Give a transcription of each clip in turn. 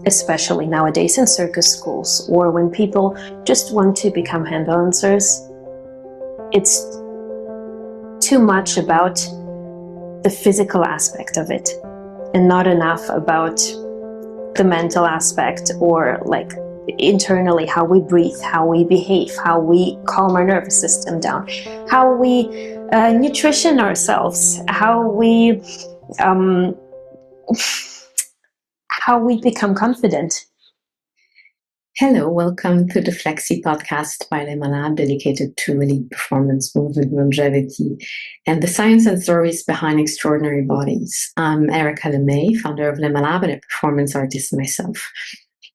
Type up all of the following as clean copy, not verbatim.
especially nowadays in circus schools, or when people just want to become hand balancers, it's too much about the physical aspect of it and not enough about the mental aspect, or like internally how we breathe, how we behave, how we calm our nervous system down, how we nutrition ourselves, how we become confident. Hello, welcome to the Flexi podcast by Lemay, dedicated to elite performance, movement, longevity, and the science and stories behind extraordinary bodies. I'm Erika Lemay, founder of Lemay and a performance artist myself.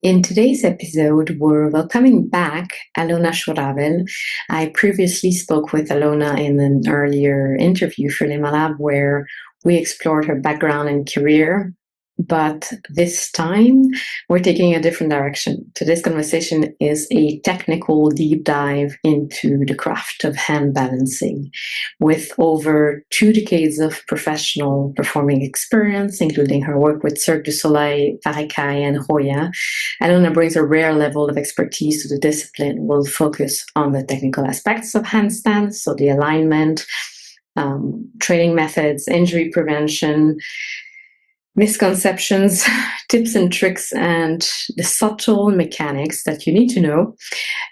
In today's episode, we're welcoming back Alona Zhuravel. I previously spoke with Alona in an earlier interview for Lemay where we explored her background and career. But this time, we're taking a different direction. Today's conversation is a technical deep dive into the craft of hand balancing. With over 2 decades of professional performing experience, including her work with Cirque du Soleil, Varekai and Joya, Alona brings a rare level of expertise to the discipline. We'll focus on the technical aspects of handstands, so the alignment, training methods, injury prevention, misconceptions, tips and tricks, and the subtle mechanics that you need to know,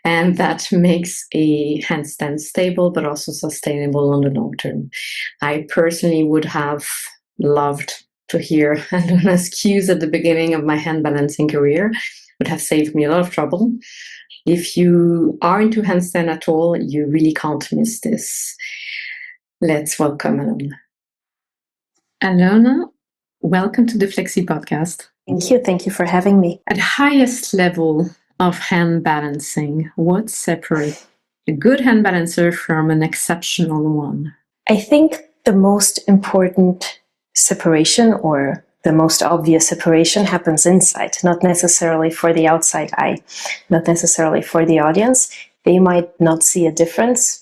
and that makes a handstand stable but also sustainable on the long term. I personally would have loved to hear Alona's cues at the beginning of my hand balancing career. Would have saved me a lot of trouble. If you are into handstand at all, you really can't miss this. Let's welcome Alona. Alona, welcome to the Flexi podcast. Thank you. Thank you for having me. At highest level of hand balancing, what separates a good hand balancer from an exceptional one? I think the most important separation, or the most obvious separation, happens inside, not necessarily for the outside eye, not necessarily for the audience. They might not see a difference,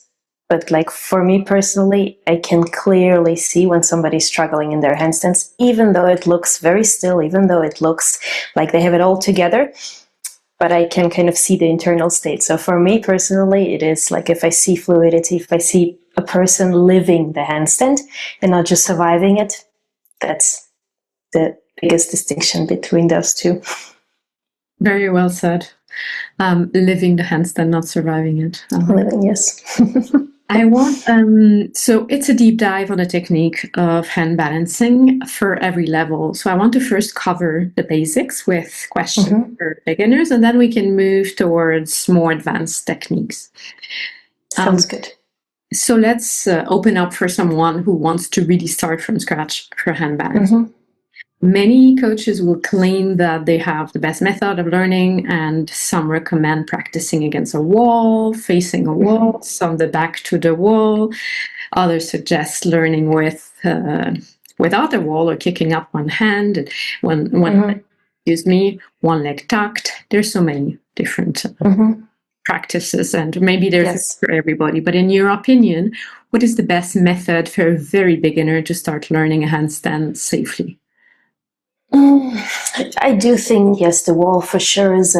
but like for me personally, I can clearly see when somebody's struggling in their handstands, even though it looks very still, even though it looks like they have it all together, but I can kind of see the internal state. So for me personally, it is like if I see fluidity, if I see a person living the handstand and not just surviving it, that's the biggest distinction between those two. Very well said. Living the handstand, not surviving it. Living, yes. I want, so it's a deep dive on the technique of hand balancing for every level. So I want to first cover the basics with questions for beginners, and then we can move towards more advanced techniques. Sounds good. So let's open up for someone who wants to really start from scratch for hand balancing. Many coaches will claim that they have the best method of learning, and some recommend practicing against a wall, facing a wall, some the back to the wall. Others suggest learning without a wall or kicking up one hand, one leg tucked. There's so many different practices, and maybe there's for everybody. But in your opinion, what is the best method for a very beginner to start learning a handstand safely? I do think, yes, the wall for sure is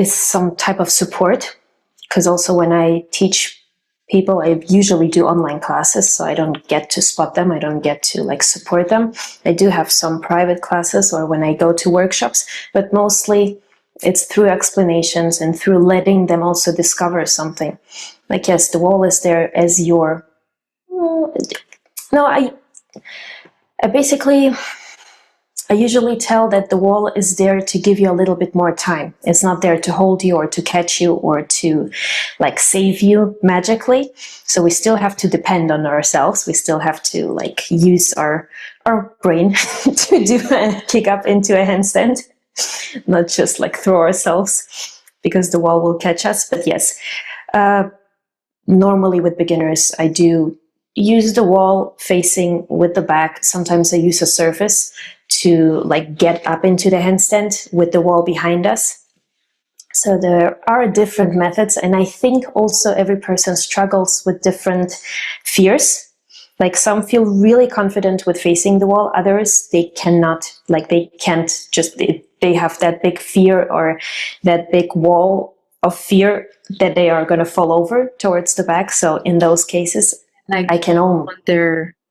some type of support, because also when I teach people, I usually do online classes, so I don't get to spot them, I don't get to like support them. I do have some private classes or when I go to workshops, but mostly it's through explanations and through letting them also discover something. Like, yes, the wall is there as your... I usually tell that the wall is there to give you a little bit more time. It's not there to hold you or to catch you or to like save you magically. So we still have to depend on ourselves. We still have to like use our brain to do a kick up into a handstand, not just like throw ourselves because the wall will catch us. But yes, normally with beginners, I do use the wall facing with the back. Sometimes I use a surface to like get up into the handstand with the wall behind us. So there are different methods, and I think also every person struggles with different fears. Like some feel really confident with facing the wall. Others, they cannot, like they can't just, they have that big fear or that big wall of fear that they are going to fall over towards the back. So in those cases, Like I can only...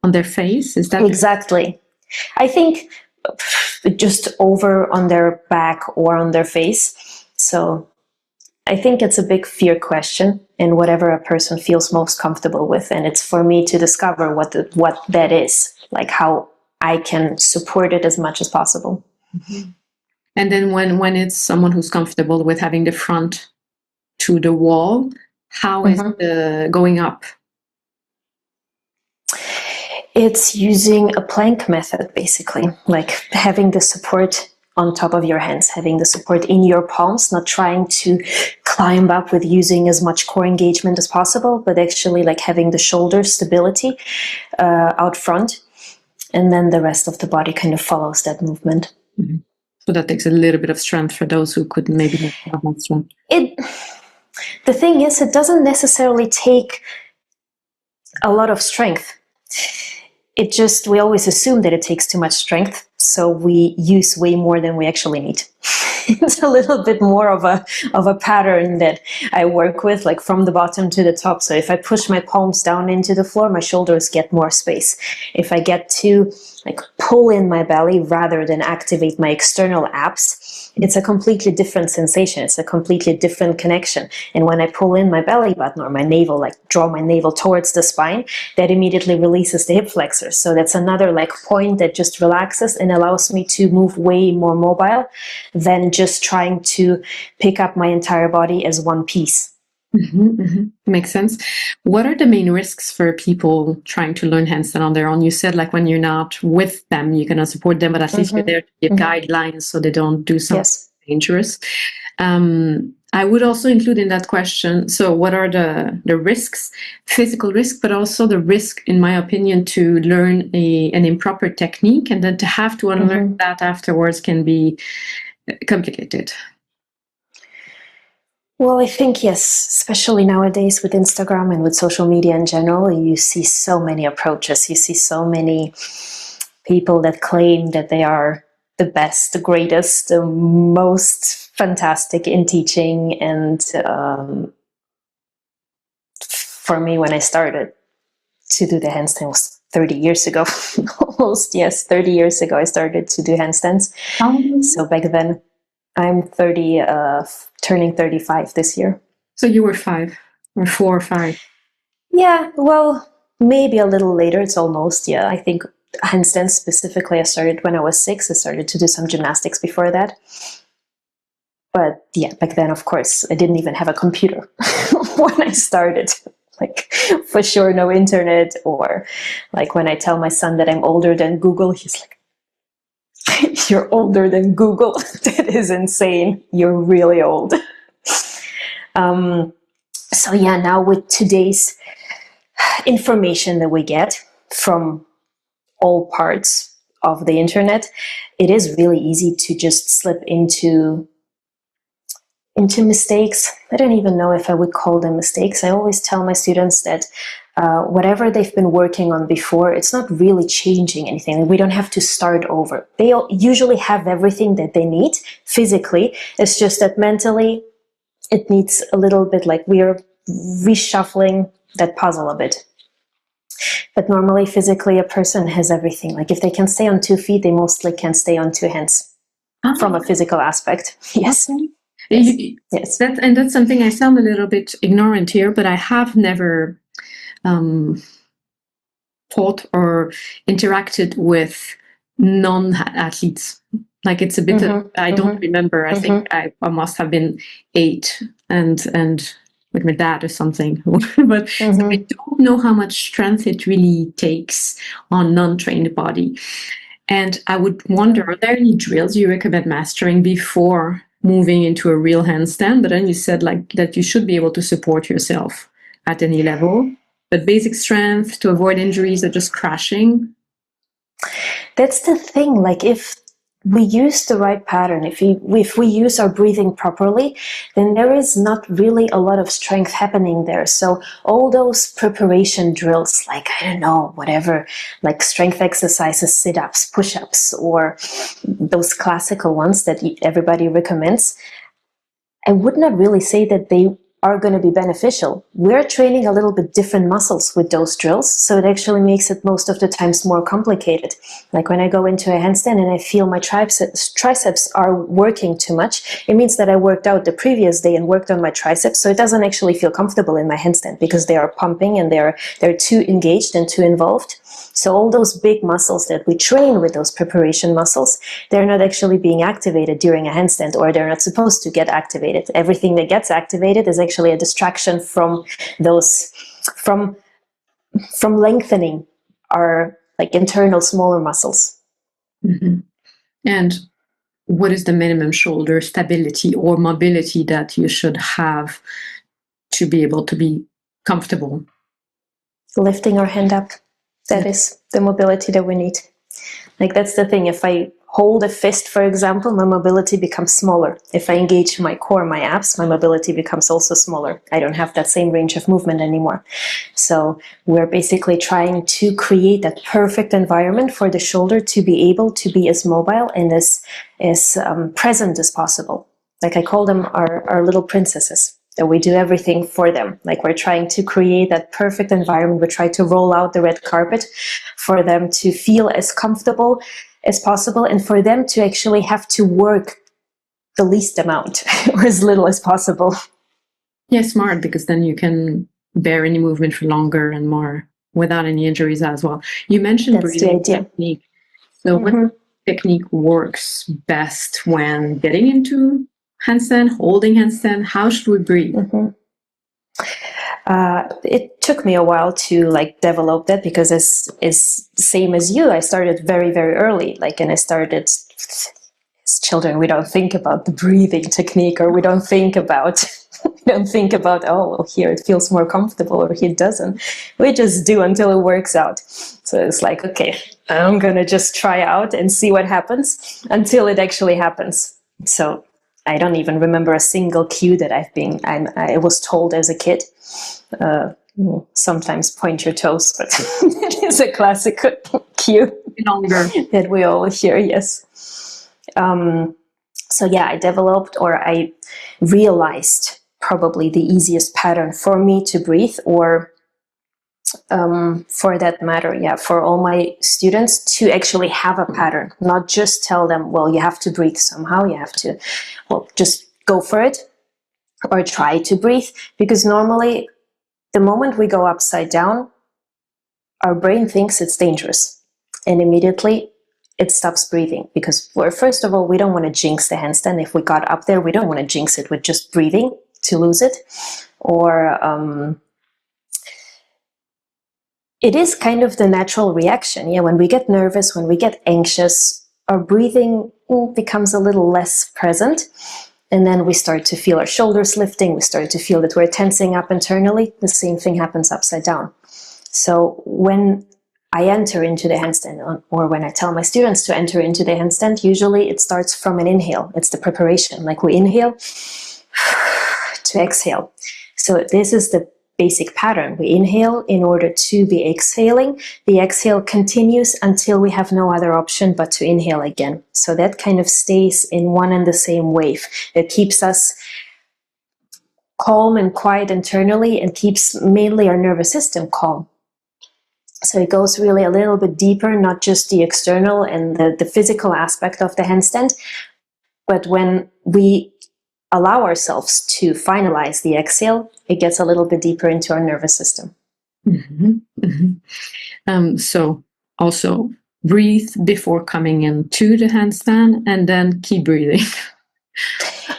on their face, is that Exactly. I think just over on their back or on their face. So I think it's a big fear question, and whatever a person feels most comfortable with. And it's for me to discover what that is, like how I can support it as much as possible. Mm-hmm. And then when it's someone who's comfortable with having the front to the wall, how is the going up? It's using a plank method, basically, like having the support on top of your hands, having the support in your palms, not trying to climb up with using as much core engagement as possible, but actually like having the shoulder stability out front, and then the rest of the body kind of follows that movement. Mm-hmm. So that takes a little bit of strength for those who could maybe not have that strength. The thing is, it doesn't necessarily take a lot of strength. We always assume that it takes too much strength, so we use way more than we actually need. It's a little bit more of a pattern that I work with, like from the bottom to the top. So if I push my palms down into the floor, my shoulders get more space. If I get to like pull in my belly rather than activate my external abs, it's a completely different sensation. It's a completely different connection. And when I pull in my belly button or my navel, like draw my navel towards the spine, that immediately releases the hip flexors. So that's another like point that just relaxes and allows me to move way more mobile than just trying to pick up my entire body as one piece. Mm-hmm, mm-hmm. Makes sense. What are the main risks for people trying to learn handstand on their own? You said like when you're not with them, you cannot support them, but at least you're there to give guidelines so they don't do something dangerous. I would also include in that question, so what are the risks, physical risk, but also the risk, in my opinion, to learn an improper technique and then to have to unlearn that afterwards can be complicated. Well, I think, yes, especially nowadays with Instagram and with social media in general, you see so many approaches. You see so many people that claim that they are the best, the greatest, the most fantastic in teaching. And for me, when I started to do the handstand was 30 years ago. Almost, yes, 30 years ago I started to do handstands. So back then, I'm 30, turning 35 this year. So you were 5 or 4 or 5? Yeah, well, maybe a little later. It's almost, yeah. I think handstands specifically, I started when I was 6. I started to do some gymnastics before that. But yeah, back then, of course, I didn't even have a computer when I started. Like, for sure, no internet. Or like when I tell my son that I'm older than Google, he's like, you're older than Google? That is insane. You're really old. So yeah, now with today's information that we get from all parts of the internet, it is really easy to just slip into mistakes. I don't even know if I would call them mistakes. I always tell my students that whatever they've been working on before, it's not really changing anything. We don't have to start over. They usually have everything that they need physically. It's just that mentally it needs a little bit, like we're reshuffling that puzzle a bit. But normally physically a person has everything. Like if they can stay on 2 feet, they mostly can stay on 2 hands from a physical aspect. Yes. Yes. That's something I sound a little bit ignorant here, but I have never taught or interacted with non-athletes. Like it's a bit I don't remember. I think I must have been 8 and with my dad or something. But so I don't know how much strength it really takes on non-trained body. And I would wonder, are there any drills you recommend mastering before moving into a real handstand? But then you said like that you should be able to support yourself at any level, but basic strength to avoid injuries or just crashing. That's the thing. Like if we use the right pattern, if we use our breathing properly, then there is not really a lot of strength happening there. So all those preparation drills, like, I don't know, whatever, like strength exercises, sit-ups, push-ups, or those classical ones that everybody recommends, I would not really say that they are going to be beneficial. We're training a little bit different muscles with those drills, so it actually makes it most of the times more complicated. Like when I go into a handstand and I feel my triceps are working too much, it means that I worked out the previous day and worked on my triceps, so it doesn't actually feel comfortable in my handstand because they are pumping and they're too engaged and too involved. So all those big muscles that we train with those preparation muscles, they're not actually being activated during a handstand, or they're not supposed to get activated. Everything that gets activated is actually a distraction from those, from lengthening our like internal smaller muscles. Mm-hmm. And what is the minimum shoulder stability or mobility that you should have to be able to be comfortable? Lifting our hand up. That is the mobility that we need. Like, that's the thing. If I hold a fist, for example, my mobility becomes smaller. If I engage my core, my abs, my mobility becomes also smaller. I don't have that same range of movement anymore. So we're basically trying to create that perfect environment for the shoulder to be able to be as mobile and as present as possible. Like, I call them our little princesses. That we do everything for them. Like, we're trying to create that perfect environment. We try to roll out the red carpet for them to feel as comfortable as possible, and for them to actually have to work the least amount or as little as possible. Yeah, smart, because then you can bear any movement for longer and more without any injuries as well. You mentioned That's breathing the idea. technique. So what technique works best when getting into handstand, holding handstand? How should we breathe? It took me a while to like develop that, because as same as you, I started very, very early. Like, and I started as children, we don't think about the breathing technique, or we don't think about oh, well, here it feels more comfortable, or here it doesn't. We just do until it works out. So it's like, okay, I'm gonna just try out and see what happens until it actually happens. So I don't even remember a single cue that I was told as a kid. Sometimes point your toes, but it is a classic cue that we all hear. Yes. So yeah, I developed, or I realized, probably the easiest pattern for me to breathe, or for that matter, yeah, for all my students to actually have a pattern, not just tell them, well, you have to breathe somehow, you have to, well, just go for it or try to breathe, because normally the moment we go upside down, our brain thinks it's dangerous, and immediately it stops breathing, because first of all, we don't want to jinx the handstand. If we got up there, we don't want to jinx it with just breathing to lose it. Or it is kind of the natural reaction. Yeah, when we get nervous, when we get anxious, our breathing becomes a little less present. And then we start to feel our shoulders lifting. We start to feel that we're tensing up internally. The same thing happens upside down. So when I enter into the handstand, or when I tell my students to enter into the handstand, usually it starts from an inhale. It's the preparation. Like, we inhale to exhale. So this is the basic pattern. We inhale in order to be exhaling. The exhale continues until we have no other option but to inhale again. So that kind of stays in one and the same wave. It keeps us calm and quiet internally, and keeps mainly our nervous system calm. So it goes really a little bit deeper, not just the external and the physical aspect of the handstand, but when we allow ourselves to finalize the exhale, it gets a little bit deeper into our nervous system. So also breathe before coming into the handstand, and then keep breathing.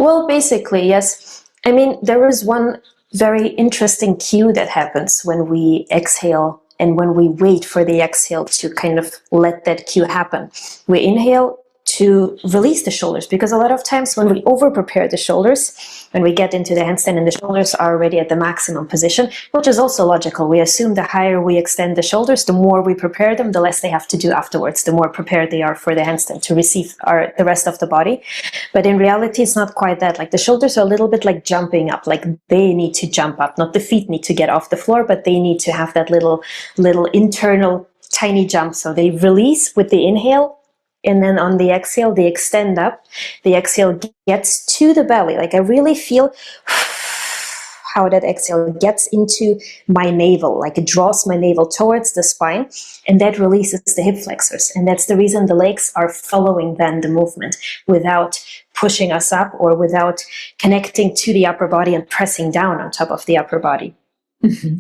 Well, basically, yes. I mean, there is one very interesting cue that happens when we exhale and when we wait for the exhale to kind of let that cue happen. We inhale to release the shoulders, because a lot of times when we over prepare the shoulders, when we get into the handstand and the shoulders are already at the maximum position, which is also logical. We assume the higher we extend the shoulders, the more we prepare them, the less they have to do afterwards, the more prepared they are for the handstand to receive the rest of the body. But in reality, it's not quite that. Like the shoulders are a little bit like jumping up, like they need to jump up, not the feet need to get off the floor, but they need to have that little internal tiny jump. So they release with the inhale, and then on the exhale, they extend up. The exhale gets to the belly. Like I really feel how that exhale gets into my navel, like it draws my navel towards the spine, and that releases the hip flexors. And that's the reason the legs are following then the movement without pushing us up or without connecting to the upper body and pressing down on top of the upper body. Mm-hmm.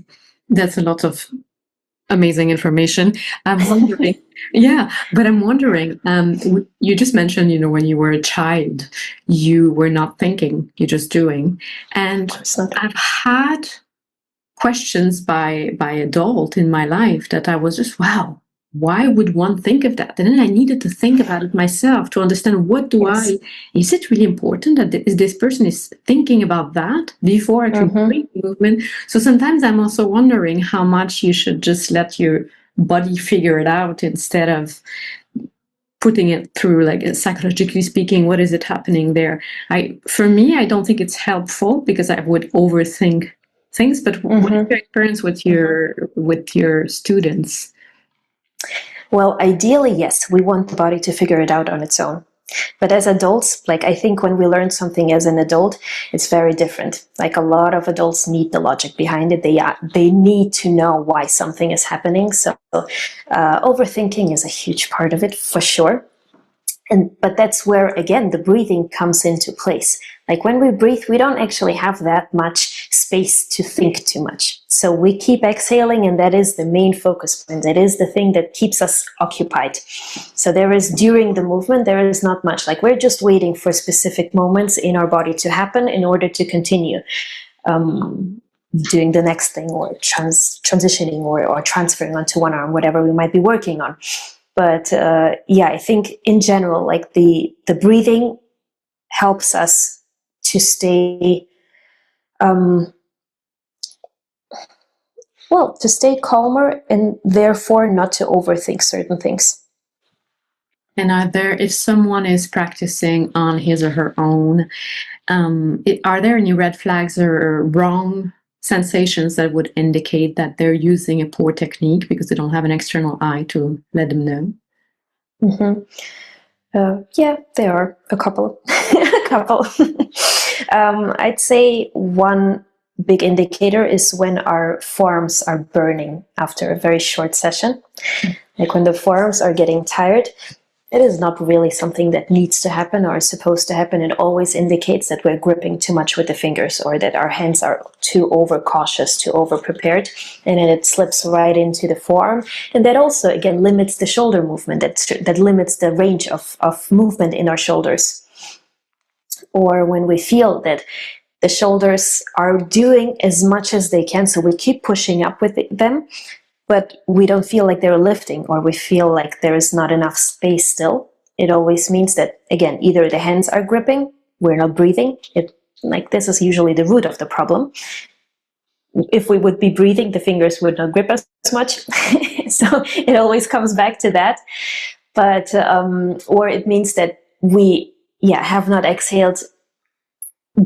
That's a lot of amazing information. I'm wondering, but I'm wondering, you just mentioned, when you were a child, you were not thinking, you're just doing. And I've had questions by adult in my life that I was just, wow, why would one think of that? And then I needed to think about it myself to understand is it really important that this person is thinking about that before I can create the movement? So sometimes I'm also wondering how much you should just let your body figure it out instead of putting it through, like psychologically speaking, what is it happening there? For me, I don't think it's helpful because I would overthink things, but what is your experience with your students? Well, ideally, yes, we want the body to figure it out on its own. But as adults, like I think when we learn something as an adult, it's very different. Like a lot of adults need the logic behind it. They need to know why something is happening. So overthinking is a huge part of it for sure. But that's where, again, the breathing comes into place. Like when we breathe, we don't actually have that much space to think too much. So we keep exhaling, and that is the main focus point. That is the thing that keeps us occupied. So during the movement, there is not much. Like we're just waiting for specific moments in our body to happen in order to continue doing the next thing, or transitioning or transferring onto one arm, whatever we might be working on. But I think in general, like the breathing helps us to stay, to stay calmer and therefore not to overthink certain things. And if someone is practicing on his or her own, are there any red flags or wrong sensations that would indicate that they're using a poor technique because they don't have an external eye to let them know? There are a couple. I'd say one big indicator is when our forearms are burning after a very short session. Like when the forearms are getting tired, it is not really something that needs to happen or is supposed to happen. It always indicates that we're gripping too much with the fingers, or that our hands are too overcautious, too over-prepared, and then it slips right into the forearm. And that also, again, limits the shoulder movement, that limits the range of movement in our shoulders. Or when we feel that the shoulders are doing as much as they can, so we keep pushing up with them, but we don't feel like they're lifting, or we feel like there is not enough space still. It always means that, again, either the hands are gripping, we're not breathing. This is usually the root of the problem. If we would be breathing, the fingers would not grip as much. So it always comes back to that. But, or it means that we, have not exhaled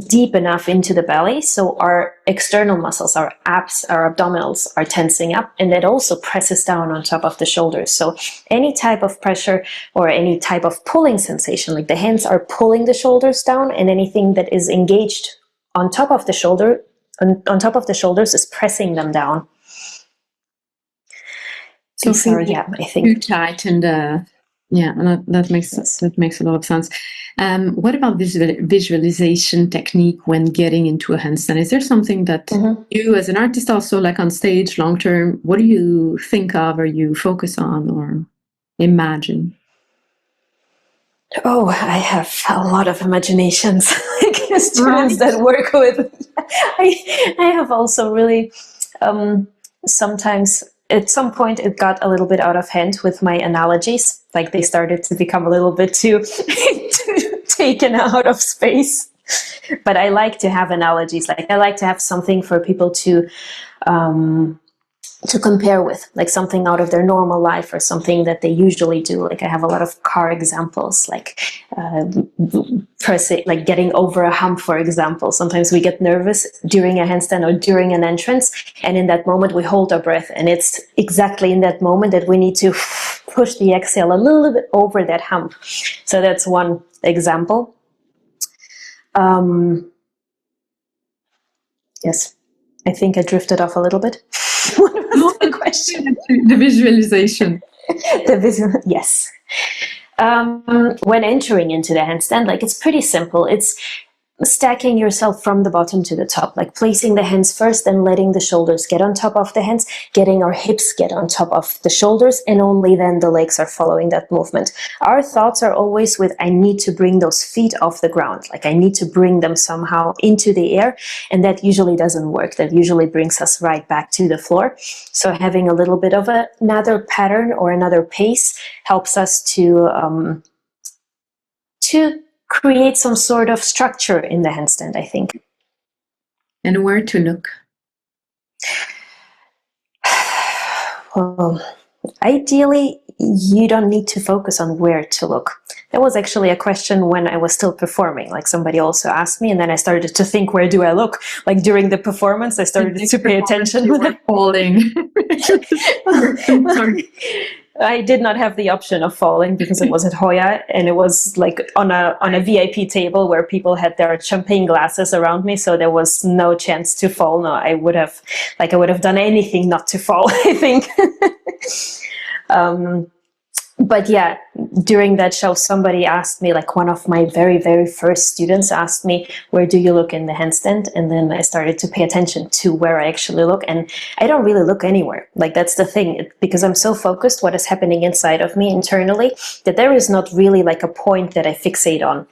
deep enough into the belly, so our external muscles, our abs, our abdominals are tensing up, and that also presses down on top of the shoulders. So any type of pressure or any type of pulling sensation, like the hands are pulling the shoulders down, and anything that is engaged on top of the shoulder, on top of the shoulders, is pressing them down. So I think too tight and that makes a lot of sense. What about visualization technique when getting into a handstand? Is there something that you, as an artist, also like on stage, long term, what do you think of, or you focus on, or imagine? Oh, I have a lot of imaginations. Like students that work with. I have also really sometimes at some point it got a little bit out of hand with my analogies. Like they started to become a little bit too taken out of space. But I like to have analogies. Like I like to have something for people to compare with, like something out of their normal life or something that they usually do. Like I have a lot of car examples, like like getting over a hump, for example. Sometimes we get nervous during a handstand or during an entrance, and in that moment we hold our breath, and it's exactly in that moment that we need to push the exhale a little bit over that hump. So that's one example. Yes, I think I drifted off a little bit. What was the question? The visualization. Yes. When entering into the handstand, like it's pretty simple. It's stacking yourself from the bottom to the top, like placing the hands first and letting the shoulders get on top of the hands, getting our hips get on top of the shoulders, and only then the legs are following that movement. Our thoughts are always with, I need to bring those feet off the ground, like I need to bring them somehow into the air, and that usually doesn't work. That usually brings us right back to the floor. So having a little bit of another pattern or another pace helps us to create some sort of structure in the handstand, I think. And where to look? Well, ideally, you don't need to focus on where to look. That was actually a question when I was still performing. Like somebody also asked me, and then I started to think, where do I look? Like during the performance, I started to pay attention. You were falling. Sorry. I did not have the option of falling because it was at Joya, and it was like on a VIP table where people had their champagne glasses around me, so there was no chance to fall. No, I would have done anything not to fall, I think. But yeah, during that show, somebody asked me, like one of my very, very first students asked me, where do you look in the handstand? And then I started to pay attention to where I actually look. And I don't really look anywhere. Like that's the thing, because I'm so focused what is happening inside of me internally, that there is not really like a point that I fixate on.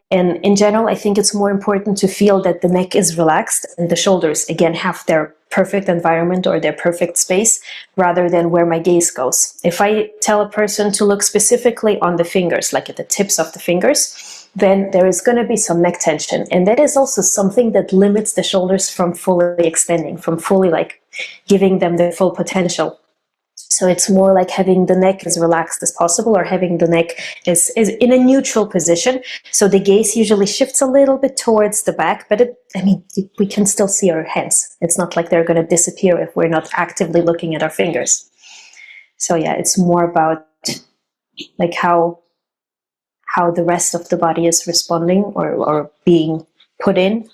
And in general, I think it's more important to feel that the neck is relaxed and the shoulders, again, have their perfect environment or their perfect space, rather than where my gaze goes. If I tell a person to look specifically on the fingers, like at the tips of the fingers, then there is going to be some neck tension. And that is also something that limits the shoulders from fully extending, from fully like giving them their full potential. So it's more like having the neck as relaxed as possible, or having the neck is in a neutral position. So the gaze usually shifts a little bit towards the back, but we can still see our hands. It's not like they're going to disappear if we're not actively looking at our fingers. So yeah, it's more about like how the rest of the body is responding or being put in,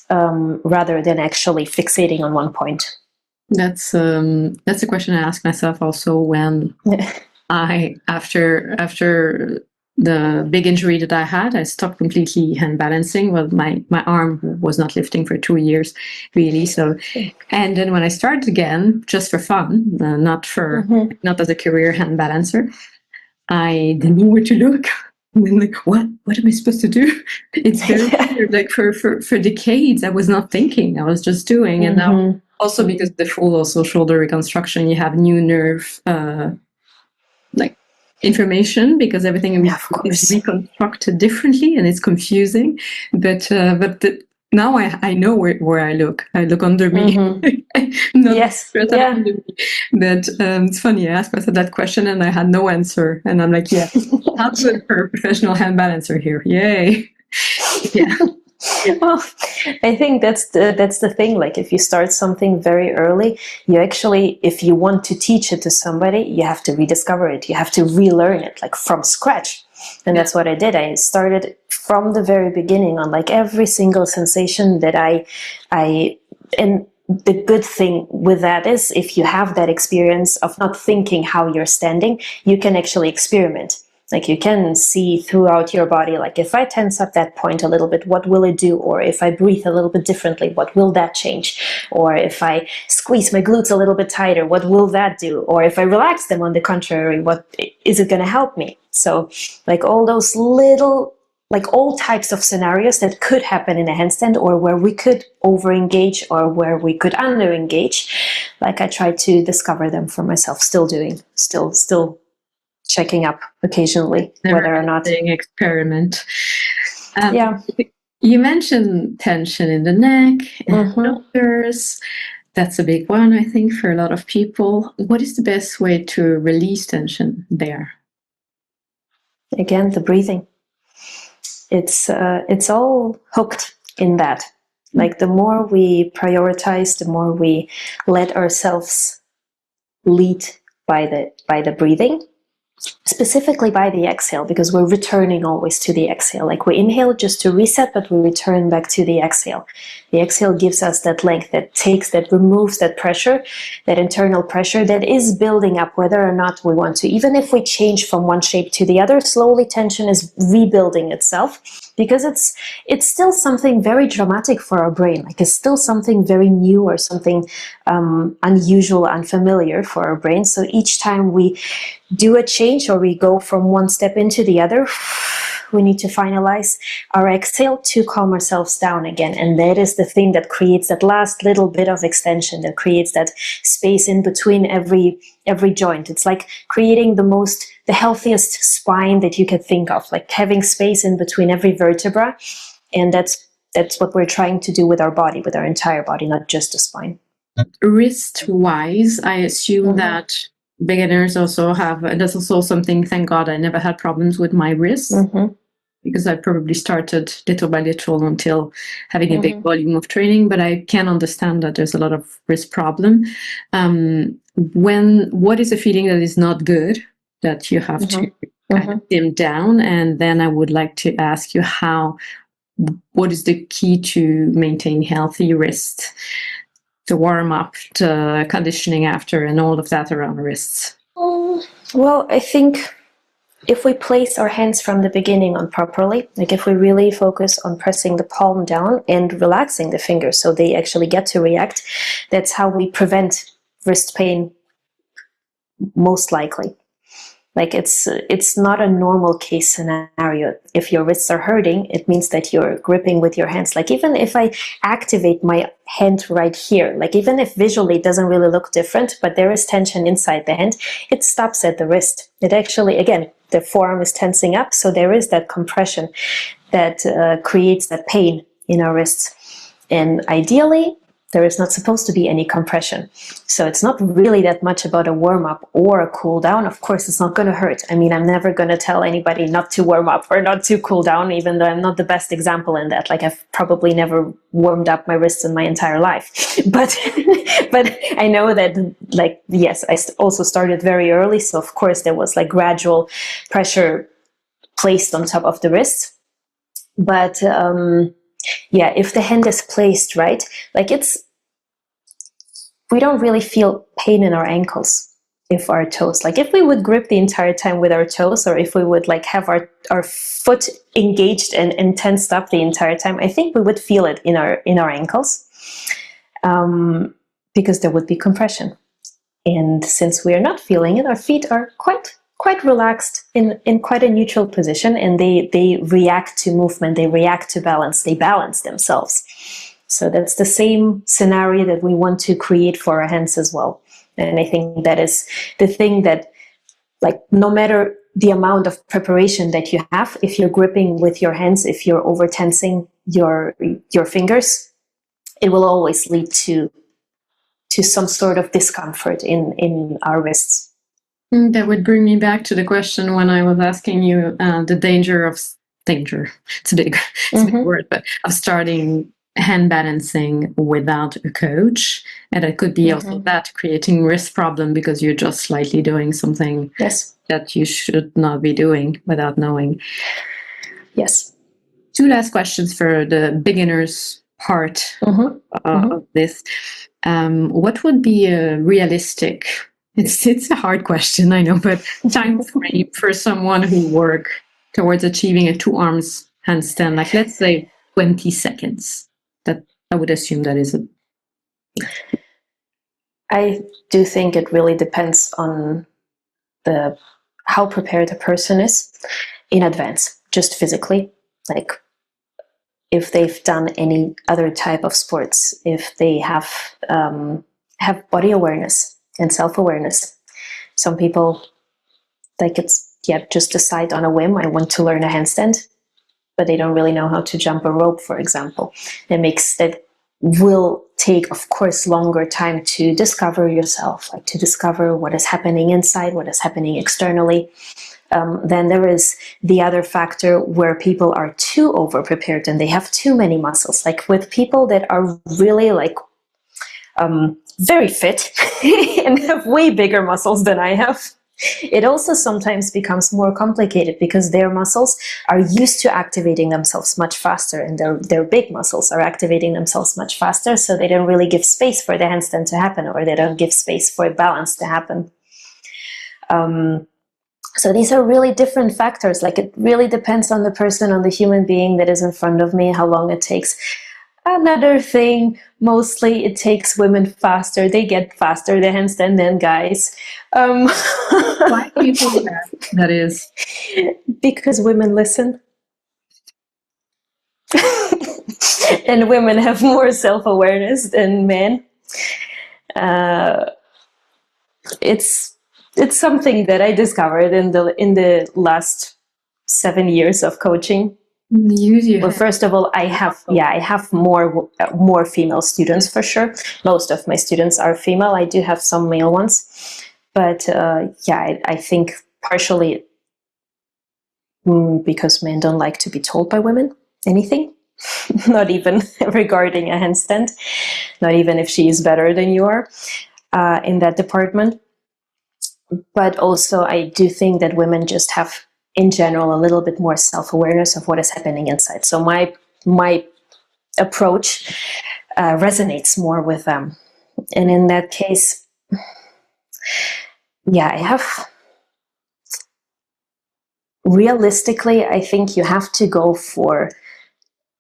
rather than actually fixating on one point. That's a question I ask myself also when after the big injury that I had, I stopped completely hand balancing. Well, my arm was not lifting for 2 years, really. So, and then when I started again, just for fun, not as a career hand balancer, I didn't know where to look. And then like, what am I supposed to do? It's very weird. Like for decades, I was not thinking. I was just doing, and now. Also, because the full shoulder reconstruction, you have new nerve like information, because everything is reconstructed differently, and it's confusing. But now I know where I look. I look under me. Yes. Under me. But it's funny. I asked myself that question, and I had no answer. And I'm like, yeah, how good for a professional hand balancer here? Yay! Yeah. Well, I think that's the thing. Like if you start something very early, you actually, if you want to teach it to somebody, you have to rediscover it. You have to relearn it like from scratch. And that's what I did. I started from the very beginning on like every single sensation that and the good thing with that is if you have that experience of not thinking how you're standing, you can actually experiment. Like you can see throughout your body, like if I tense up that point a little bit, what will it do? Or if I breathe a little bit differently, what will that change? Or if I squeeze my glutes a little bit tighter, what will that do? Or if I relax them on the contrary, what is it going to help me? So like all those little like all types of scenarios that could happen in a handstand, or where we could over-engage or where we could under-engage. Like I try to discover them for myself, still checking up occasionally whether or not. Experiment. Yeah. You mentioned tension in the neck and shoulders. That's a big one, I think, for a lot of people. What is the best way to release tension there? Again, the breathing. It's all hooked in that. Like the more we prioritize, the more we let ourselves lead by the breathing, specifically by the exhale, because we're returning always to the exhale. Like we inhale just to reset, but we return back to the exhale. The exhale gives us that length, that removes that pressure, that internal pressure that is building up, whether or not we want to. Even if we change from one shape to the other, slowly tension is rebuilding itself, because it's still something very dramatic for our brain. Like it's still something very new or something unusual, unfamiliar for our brain. So each time we do a change or we go from one step into the other, we need to finalize our exhale to calm ourselves down again. And that is the thing that creates that last little bit of extension, that creates that space in between every joint. It's like creating the healthiest spine that you could think of, like having space in between every vertebra. And that's what we're trying to do with our body, with our entire body, not just the spine. Wrist wise, I assume that beginners also have, and that's also something, thank God I never had problems with my wrists, because I probably started little by little until having a big volume of training, but I can understand that there's a lot of wrist problem. What is a feeling that is not good that you have to kind of dim down? And then I would like to ask you what is the key to maintain healthy wrists, to warm up, to conditioning after, and all of that around wrists? Well, I think if we place our hands from the beginning on properly, like if we really focus on pressing the palm down and relaxing the fingers so they actually get to react, that's how we prevent wrist pain most likely. Like it's not a normal case scenario. If your wrists are hurting, it means that you're gripping with your hands. Like even if I activate my hand right here, like even if visually it doesn't really look different, but there is tension inside the hand, it stops at the wrist. It actually, again, the forearm is tensing up, so there is that compression that creates that pain in our wrists. And ideally, there is not supposed to be any compression. So it's not really that much about a warm-up or a cool-down. Of course, it's not going to hurt. I mean, I'm never going to tell anybody not to warm up or not to cool down, even though I'm not the best example in that. Like, I've probably never warmed up my wrists in my entire life. But I know that, like, yes, I also started very early. So, of course, there was, like, gradual pressure placed on top of the wrist. But yeah, if the hand is placed right, like we don't really feel pain in our ankles if our toes, like if we would grip the entire time with our toes, or if we would like have our foot engaged and tensed up the entire time, I think we would feel it in our ankles, because there would be compression. And since we are not feeling it, our feet are quite relaxed in quite a neutral position, and they react to movement, they react to balance, they balance themselves. So that's the same scenario that we want to create for our hands as well. And I think that is the thing that, like, no matter the amount of preparation that you have, if you're gripping with your hands, if you're over tensing your fingers, it will always lead to some sort of discomfort in our wrists. That would bring me back to the question when I was asking you the danger. It's a big word, but of starting hand balancing without a coach, and it could be also that creating wrist problem because you're just slightly doing something that you should not be doing without knowing. Yes. 2 last questions for the beginners part of this. What would be a realistic, it's a hard question, I know, but time frame for someone who work towards achieving a 2 arms handstand, like let's say 20 seconds? That I would assume that is I do think it really depends on how prepared a person is in advance, just physically. like if they've done any other type of sports, if they have body awareness and self-awareness. Some people, like, it's just decide on a whim, I want to learn a handstand, but they don't really know how to jump a rope, for example. That will take, of course, longer time to discover yourself, like to discover what is happening inside, what is happening externally. Then there is the other factor where people are too over prepared and they have too many muscles. Like with people that are really like very fit and have way bigger muscles than I have, it also sometimes becomes more complicated because their muscles are used to activating themselves much faster, and their big muscles are activating themselves much faster, so they don't really give space for the handstand to happen, or they don't give space for balance to happen. So these are really different factors. Like, it really depends on the person, on the human being that is in front of me, how long it takes. Another thing, mostly it takes women faster. They get faster the handstand than guys. Why do you think that is? Because women listen. And women have more self-awareness than men. It's something that I discovered in the last 7 years of coaching. Well, first of all, I have more female students for sure. Most of my students are female. I do have some male ones, but I think partially because men don't like to be told by women anything, not even regarding a handstand, not even if she is better than you are in that department. But also, I do think that women just have, in general, a little bit more self-awareness of what is happening inside. So my approach resonates more with them. And in that case, realistically, I think you have to go for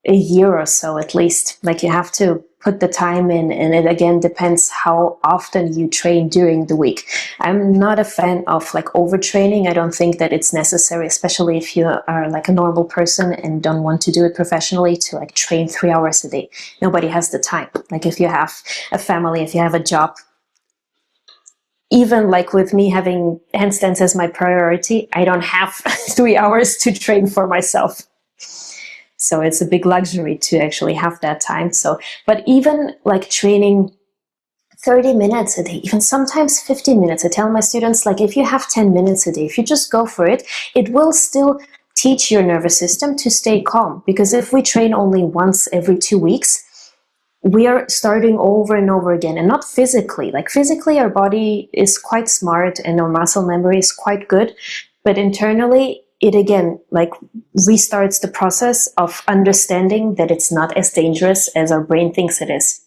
a year or so at least. Like, you have to put the time in, and it again depends how often you train during the week. I'm not a fan of like overtraining. I don't think that it's necessary, especially if you are like a normal person and don't want to do it professionally, to like train 3 hours a day. Nobody has the time. Like, if you have a family, if you have a job, even like with me having handstands as my priority, I don't have 3 hours to train for myself. So it's a big luxury to actually have that time. So, but even like training 30 minutes a day, even sometimes 15 minutes, I tell my students, like, if you have 10 minutes a day, if you just go for it, it will still teach your nervous system to stay calm. Because if we train only once every 2 weeks, we are starting over and over again, and not physically. Like, physically, our body is quite smart and our muscle memory is quite good, but internally, it again like restarts the process of understanding that it's not as dangerous as our brain thinks it is.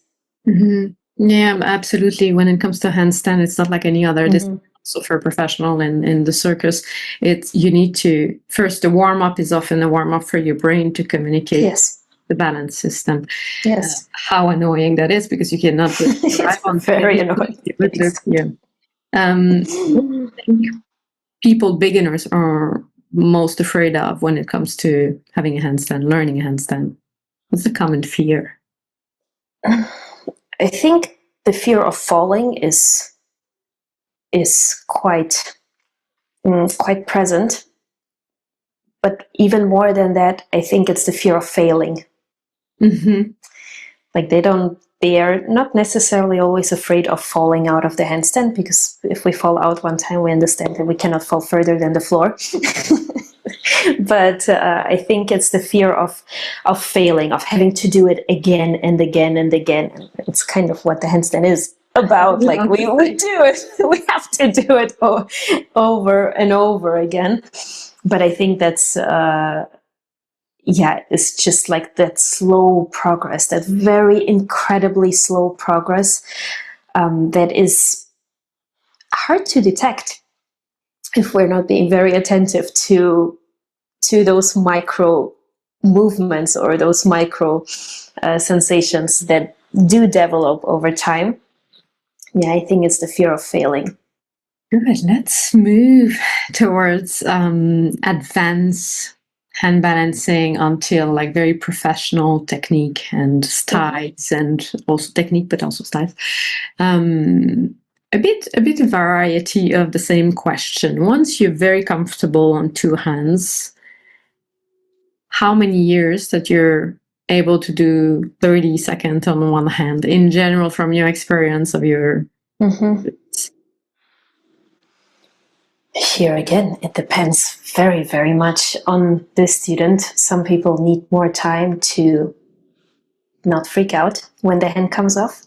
Mm-hmm. Yeah, absolutely. When it comes to handstand, it's not like any other. This is also for a professional in the circus. You need to first, the warm up is often a warm up for your brain to communicate. Yes. The balance system. Yes. How annoying that is, because you cannot drive on. Very annoying. Yeah. I think beginners are most afraid of when it comes to having a handstand, learning a handstand. What's the common fear? I think the fear of falling is quite present. But even more than that, I think it's the fear of failing. Mm-hmm. Like, they are not necessarily always afraid of falling out of the handstand, because if we fall out one time, we understand that we cannot fall further than the floor. But I think it's the fear of failing, of having to do it again and again and again. And it's kind of what the handstand is about. Like, we do it, we have to do it over and over again. But I think that's it's just like that slow progress, that very incredibly slow progress that is hard to detect if we're not being very attentive to those micro movements or those micro sensations that do develop over time. Yeah, I think it's the fear of failing. Good. Let's move towards advanced hand balancing until like very professional technique and styles, and also technique, but also styles. A bit of variety of the same question. Once you're very comfortable on two hands, how many years that you're able to do 30 seconds on one hand in general from your experience of your Here again, it depends very, very much on the student. Some people need more time to not freak out when the hand comes off.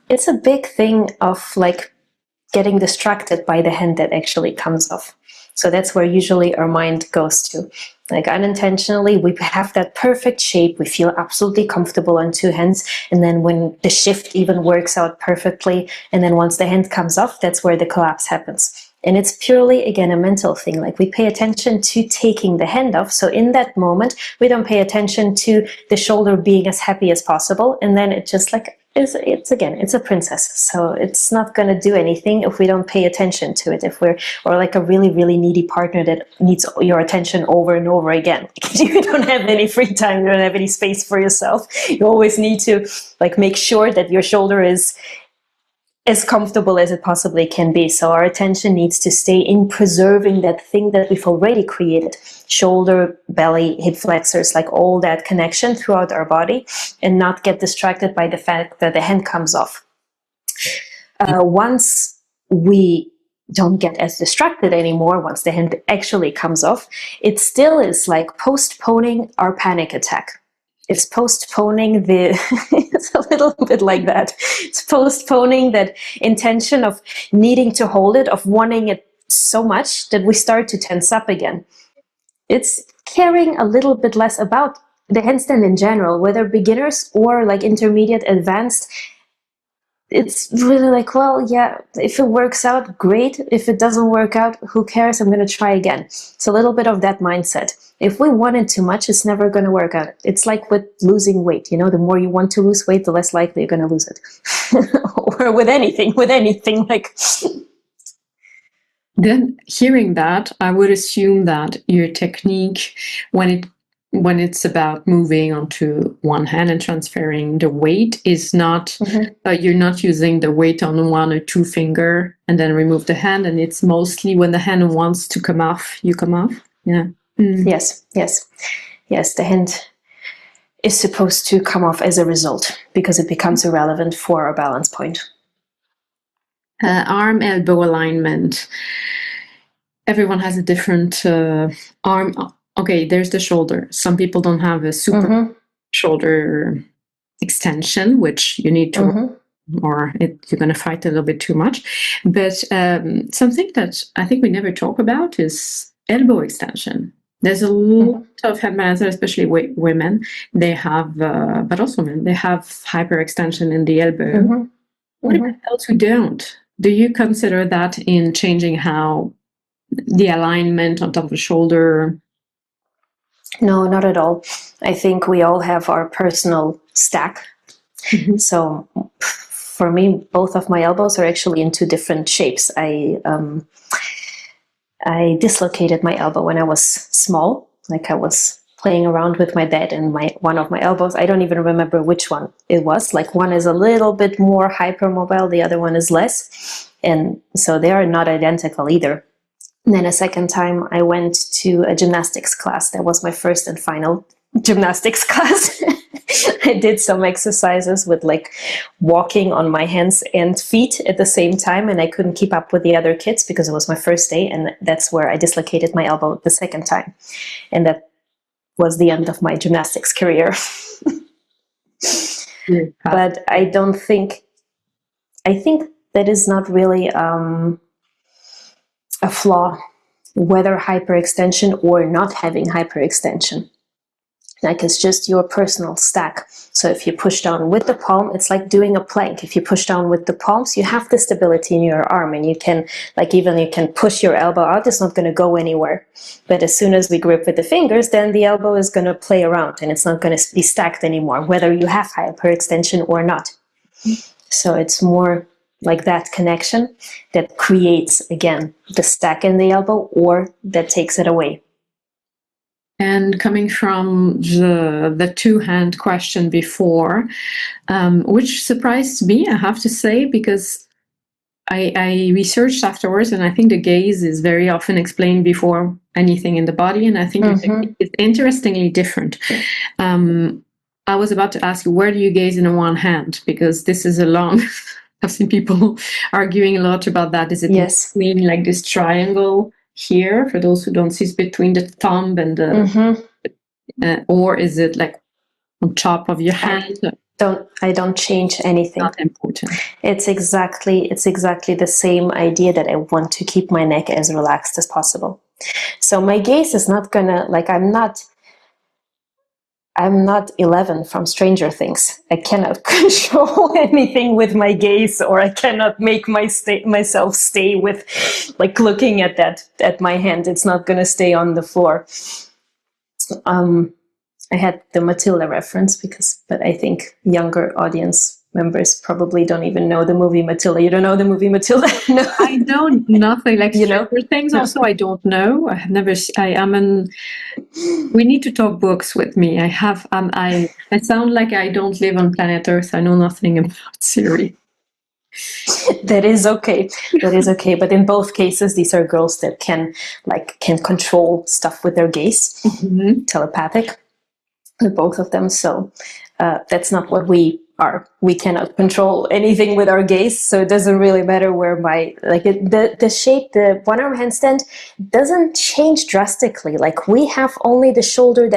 It's a big thing of like getting distracted by the hand that actually comes off. So that's where usually our mind goes to. Like unintentionally, we have that perfect shape. We feel absolutely comfortable on two hands. And then when the shift even works out perfectly, and then once the hand comes off, that's where the collapse happens. And it's purely, again, a mental thing. Like we pay attention to taking the hand off. So in that moment, we don't pay attention to the shoulder being as happy as possible. And then it just like, it's a princess. So it's not going to do anything if we don't pay attention to it. If we're, or like a really, really needy partner that needs your attention over and over again. You don't have any free time. You don't have any space for yourself. You always need to like make sure that your shoulder is as comfortable as it possibly can be. So our attention needs to stay in preserving that thing that we've already created. Shoulder, belly, hip flexors, like all that connection throughout our body, and not get distracted by the fact that the hand comes off. Once we don't get as distracted anymore, once the hand actually comes off, it still is like postponing our panic attack. It's postponing it's a little bit like that. It's postponing that intention of needing to hold it, of wanting it so much that we start to tense up again. It's caring a little bit less about the handstand in general, whether beginners or like intermediate, advanced. It's really like, well, yeah, if it works out, great. If it doesn't work out, who cares? I'm going to try again. It's a little bit of that mindset. If we want it too much, it's never going to work out. It's like with losing weight, the more you want to lose weight, the less likely you're going to lose it. Or with anything like. Then hearing that, I would assume that your technique, when it's about moving onto one hand and transferring the weight, is not, you're not using the weight on one or two finger and then remove the hand, and it's mostly when the hand wants to come off, you come off. Yeah. Yes. The hand is supposed to come off as a result because it becomes irrelevant for our balance point. Arm elbow alignment. Everyone has a different arm. Okay, there's the shoulder. Some people don't have a super shoulder extension, which you need to, or you're going to fight a little bit too much. But something that I think we never talk about is elbow extension. There's a lot of hand balancers, especially women. They have, but also men, they have hyperextension in the elbow. What about those who don't? Do you consider that in changing how the alignment on top of the shoulder? No, not at all. I think we all have our personal stack. So for me, both of my elbows are actually in two different shapes. I dislocated my elbow when I was small, like I was playing around with my dad, and one of my elbows, I don't even remember which one it was. Like one is a little bit more hypermobile, the other one is less. And so they are not identical either. And then a second time I went to a gymnastics class. That was my first and final gymnastics class. I did some exercises with like walking on my hands and feet at the same time, and I couldn't keep up with the other kids because it was my first day, and that's where I dislocated my elbow the second time. And that was the end of my gymnastics career. But I think that is not really a flaw, whether hyperextension or not having hyperextension. Like it's just your personal stack. So if you push down with the palm, it's like doing a plank. If you push down with the palms, you have the stability in your arm, and you can you can push your elbow out. It's not going to go anywhere. But as soon as we grip with the fingers, then the elbow is going to play around and it's not going to be stacked anymore, whether you have hyperextension or not. So it's more like that connection that creates, again, the stack in the elbow or that takes it away. And coming from the two-hand question before, which surprised me, I have to say, because I researched afterwards, and I think the gaze is very often explained before anything in the body, and I think it's interestingly different. I was about to ask you, where do you gaze in one hand? Because this is a long... I've seen people arguing a lot about that. Is it between like this triangle here, for those who don't see, it's between the thumb and the... or is it like on top of your hand? I don't change anything. Not important. It's exactly the same idea, that I want to keep my neck as relaxed as possible. So my gaze is not gonna, like, I'm not 11 from Stranger Things. I cannot control anything with my gaze, or I cannot make myself stay with, like, looking at my hand. It's not gonna stay on the floor. I had the Matilda reference but I think younger audience members probably don't even know the movie Matilda. You don't know the movie Matilda? No, I know nothing. Like, you know, things also I don't know. I have never. We need to talk books with me. I sound like I don't live on planet Earth. I know nothing about Siri. That is okay. That is okay. But in both cases, these are girls that can control stuff with their gaze, telepathic. Both of them. So that's not what we are. We cannot control anything with our gaze, so it doesn't really matter where the shape, the one-arm handstand doesn't change drastically. Like, we have only the shoulder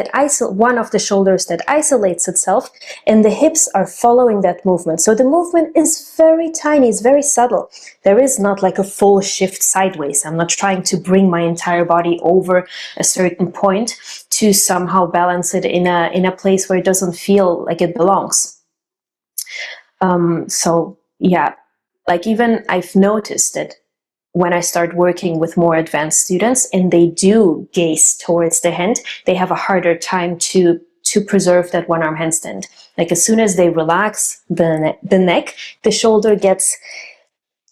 one of the shoulders that isolates itself, and the hips are following that movement. So the movement is very tiny, it's very subtle. There is not like a full shift sideways. I'm not trying to bring my entire body over a certain point to somehow balance it in a place where it doesn't feel like it belongs. So yeah, like, even I've noticed that when I start working with more advanced students and they do gaze towards the hand, they have a harder time to preserve that one-arm handstand. Like, as soon as they relax the neck, the shoulder gets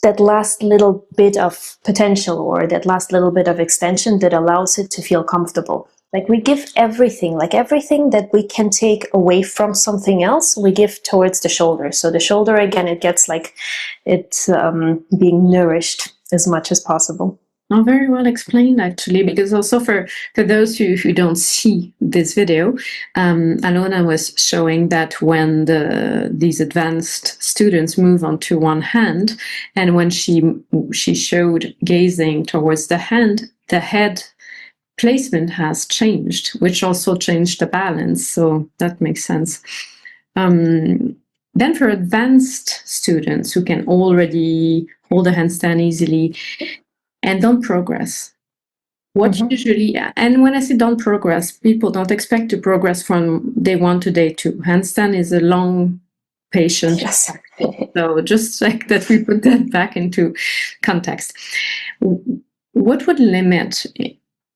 that last little bit of potential, or that last little bit of extension that allows it to feel comfortable. Like, we give everything that we can take away from something else, we give towards the shoulder. So the shoulder, again, it gets like it's being nourished as much as possible. Oh, very well explained, actually, because also for those who don't see this video, Alona was showing that when these advanced students move onto one hand, and when she showed gazing towards the hand, the head placement has changed, which also changed the balance. So that makes sense. Then for advanced students who can already hold a handstand easily and don't progress, what usually, and when I say don't progress, people don't expect to progress from day 1 to day 2. Handstand is a long, patient. Yes. So just like that, we put that back into context. What would limit,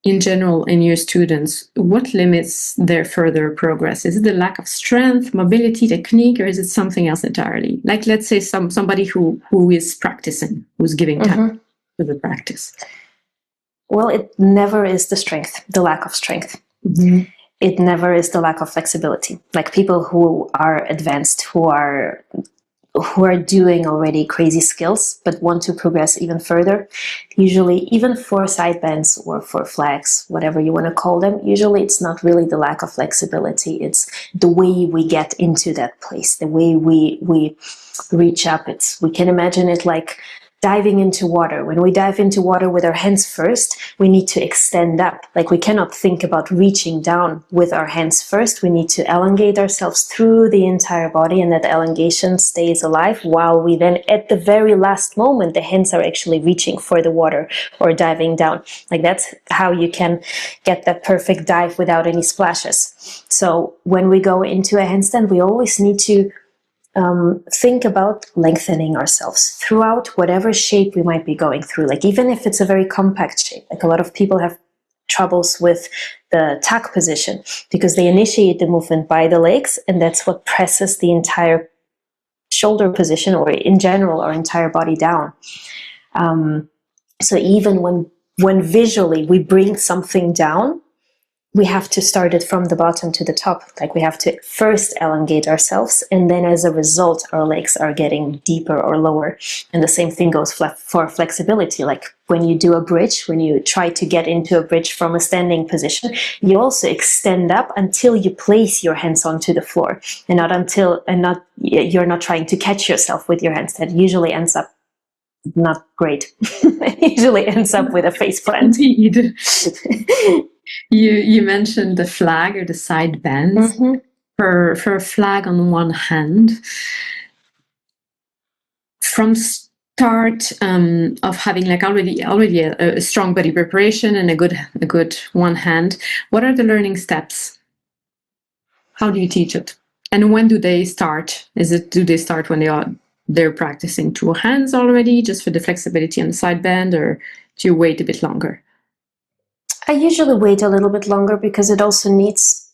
in general, in your students, what limits their further progress? Is it the lack of strength, mobility, technique, or is it something else entirely? Like, let's say somebody who is practicing, who's giving time to the practice. Well, it never is the strength, the lack of strength. It never is the lack of flexibility. Like, people who are advanced, who are doing already crazy skills but want to progress even further, usually, even for side bends or for flex, whatever you want to call them, usually it's not really the lack of flexibility, it's the way we get into that place, the way we reach up. We can imagine it like diving into water. When we dive into water with our hands first, we need to extend up. Like, we cannot think about reaching down with our hands first. We need to elongate ourselves through the entire body, and that elongation stays alive while we then, at the very last moment, the hands are actually reaching for the water or diving down. Like, that's how you can get that perfect dive without any splashes. So when we go into a handstand, we always need to think about lengthening ourselves throughout whatever shape we might be going through. Like, even if it's a very compact shape, like a lot of people have troubles with the tuck position because they initiate the movement by the legs, and that's what presses the entire shoulder position, or in general our entire body down. So even when visually we bring something down, we have to start it from the bottom to the top. Like we have to first elongate ourselves, and then as a result, our legs are getting deeper or lower. And the same thing goes for flexibility. Like when you do a bridge, when you try to get into a bridge from a standing position, you also extend up until you place your hands onto the floor, and you're not trying to catch yourself with your hands. That usually ends up not great. It usually ends up with a face plant. Indeed. You mentioned the flag or the side bends. Mm-hmm. For a flag on one hand, from start of having like already a strong body preparation and a good one hand, what are the learning steps? How do you teach it? And when do they start? Do they start when they're practicing two hands already, just for the flexibility and the side bend, or do you wait a bit longer? I usually wait a little bit longer because it also needs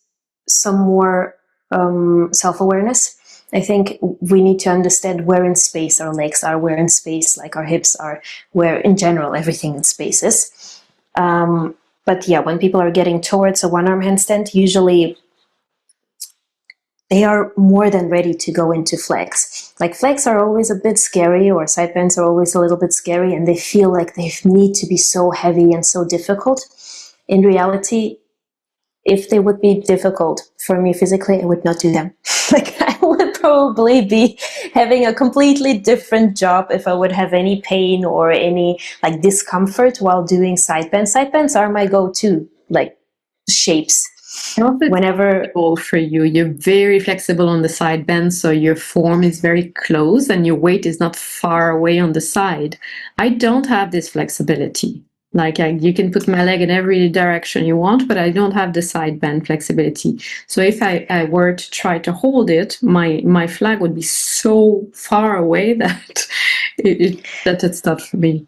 some more self-awareness. I think we need to understand where in space our legs are, where in space like our hips are, where in general everything in space is. But yeah, when people are getting towards a one-arm handstand, usually they are more than ready to go into flex. Like flex are always a bit scary, or side bends are always a little bit scary, and they feel like they need to be so heavy and so difficult. In reality, if they would be difficult for me physically, I would not do them. Like I would probably be having a completely different job if I would have any pain or any like discomfort while doing side bends. Side bends are my go-to like shapes. Whenever for you're very flexible on the side bend, so your form is very close and your weight is not far away on the side. I don't have this flexibility. Like you can put my leg in every direction you want, but I don't have the side bend flexibility. So if I were to try to hold it, my flag would be so far away that it's not for me.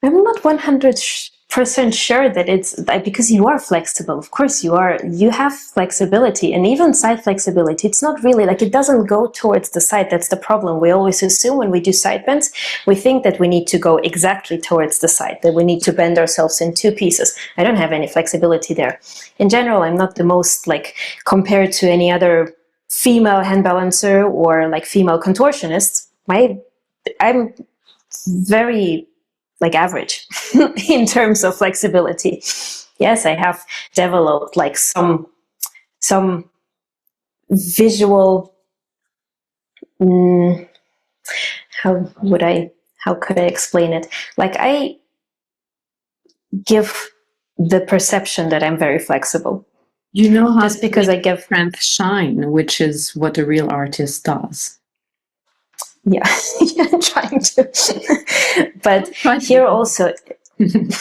I'm not 100% sure that it's because you are flexible. Of course you are. You have flexibility, and even side flexibility. It's not really like it doesn't go towards the side. That's the problem. We always assume when we do side bends, we think that we need to go exactly towards the side, that we need to bend ourselves in two pieces. I don't have any flexibility there. In general, I'm not the most like compared to any other female hand balancer or like female contortionist. I'm very like average in terms of flexibility. Yes, I have developed like some visual, how could I explain it? Like I give the perception that I'm very flexible. You know how just because I give strength shine, which is what a real artist does. Yeah, I'm trying to. But here also, here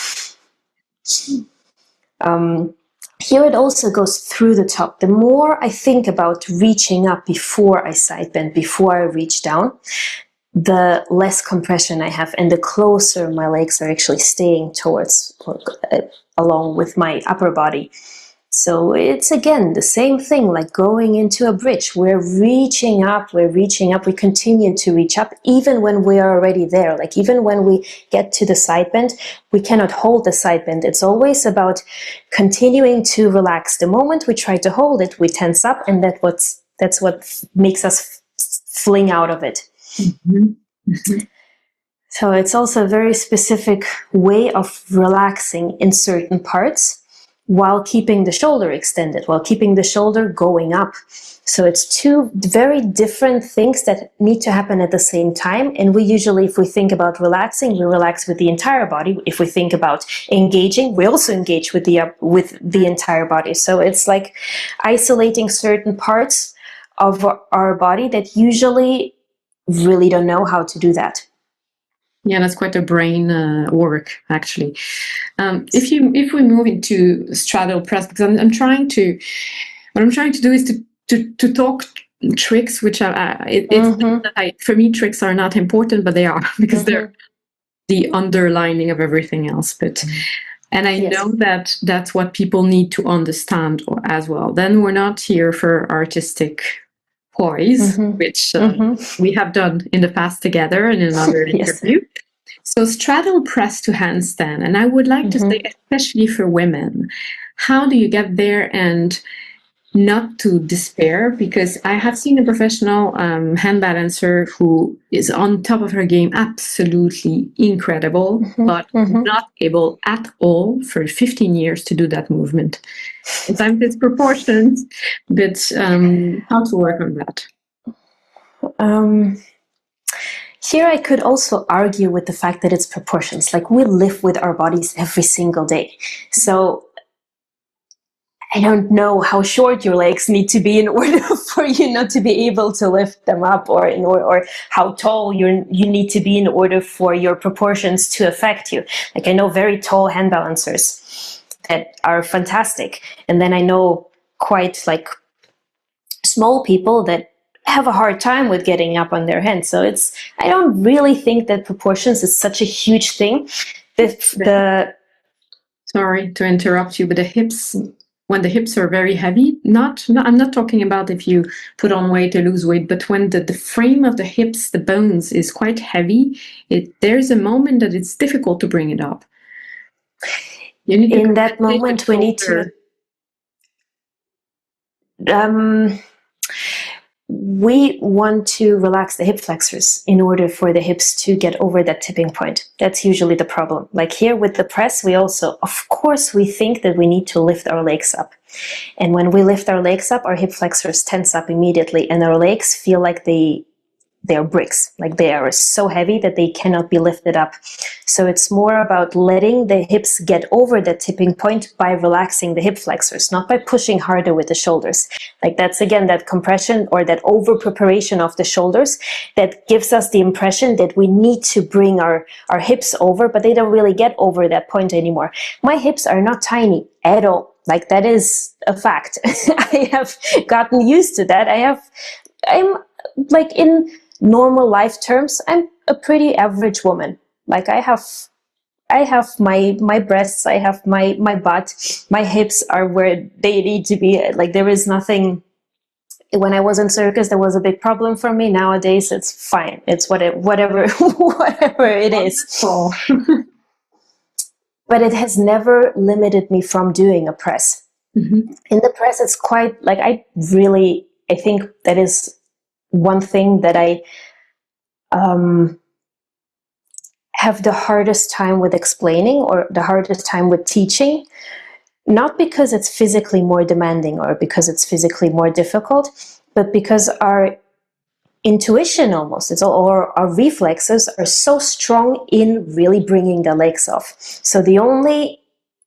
it also goes through the top. The more I think about reaching up before I side bend, before I reach down, the less compression I have, and the closer my legs are actually staying towards, along with my upper body. So it's again the same thing, like going into a bridge. We're reaching up, we continue to reach up even when we are already there. Like even when we get to the side bend, we cannot hold the side bend. It's always about continuing to relax. The moment we try to hold it, we tense up, and that's what makes us fling out of it. Mm-hmm. Mm-hmm. So it's also a very specific way of relaxing in certain parts, while keeping the shoulder extended, while keeping the shoulder going up. So it's two very different things that need to happen at the same time. And we usually, if we think about relaxing, we relax with the entire body. If we think about engaging, we also engage with the entire body. So it's like isolating certain parts of our body that usually really don't know how to do that. Yeah, that's quite a brain work, actually. If we move into straddle press, because what I'm trying to do is to talk tricks, which for me tricks are not important, but they are because they're the underlining of everything else. But and I know that that's what people need to understand as well. Then we're not here for artistic poise, which we have done in the past together in another interview. So straddle press to handstand, and I would like to say, especially for women, how do you get there and not to despair? Because I have seen a professional hand balancer who is on top of her game, absolutely incredible, but not able at all for 15 years to do that movement. Sometimes it's proportions, but how to work on that? Here I could also argue with the fact that it's proportions. Like, we live with our bodies every single day. So I don't know how short your legs need to be in order for you not to be able to lift them up, or how tall you need to be in order for your proportions to affect you. Like, I know very tall hand balancers that are fantastic, and then I know quite like small people that have a hard time with getting up on their hands. So I don't really think that proportions is such a huge thing. Sorry to interrupt you, but the hips, when the hips are very heavy, I'm not talking about if you put on weight or lose weight, but when the frame of the hips, the bones is quite heavy, there's a moment that it's difficult to bring it up. In that moment, we need to... we want to relax the hip flexors in order for the hips to get over that tipping point. That's usually the problem. Like here with the press, we also, of course, we think that we need to lift our legs up. And when we lift our legs up, our hip flexors tense up immediately, and our legs feel like they're bricks, like they are so heavy that they cannot be lifted up. So it's more about letting the hips get over the tipping point by relaxing the hip flexors, not by pushing harder with the shoulders. Like, that's again that compression or that over preparation of the shoulders that gives us the impression that we need to bring our hips over, but they don't really get over that point anymore. My hips are not tiny at all. Like, that is a fact. I have gotten used to that. I'm like, in normal life terms, I'm a pretty average woman. Like, I have my breasts, I have my butt, my hips are where they need to be. Like, there is nothing. When I was in circus, there was a big problem for me. Nowadays, it's fine. It's whatever it is. But it has never limited me from doing a press. In the press, it's quite like, I think that is one thing that I have the hardest time with explaining, or the hardest time with teaching, not because it's physically more demanding or because it's physically more difficult, but because our intuition or our reflexes are so strong in really bringing the legs off. So the only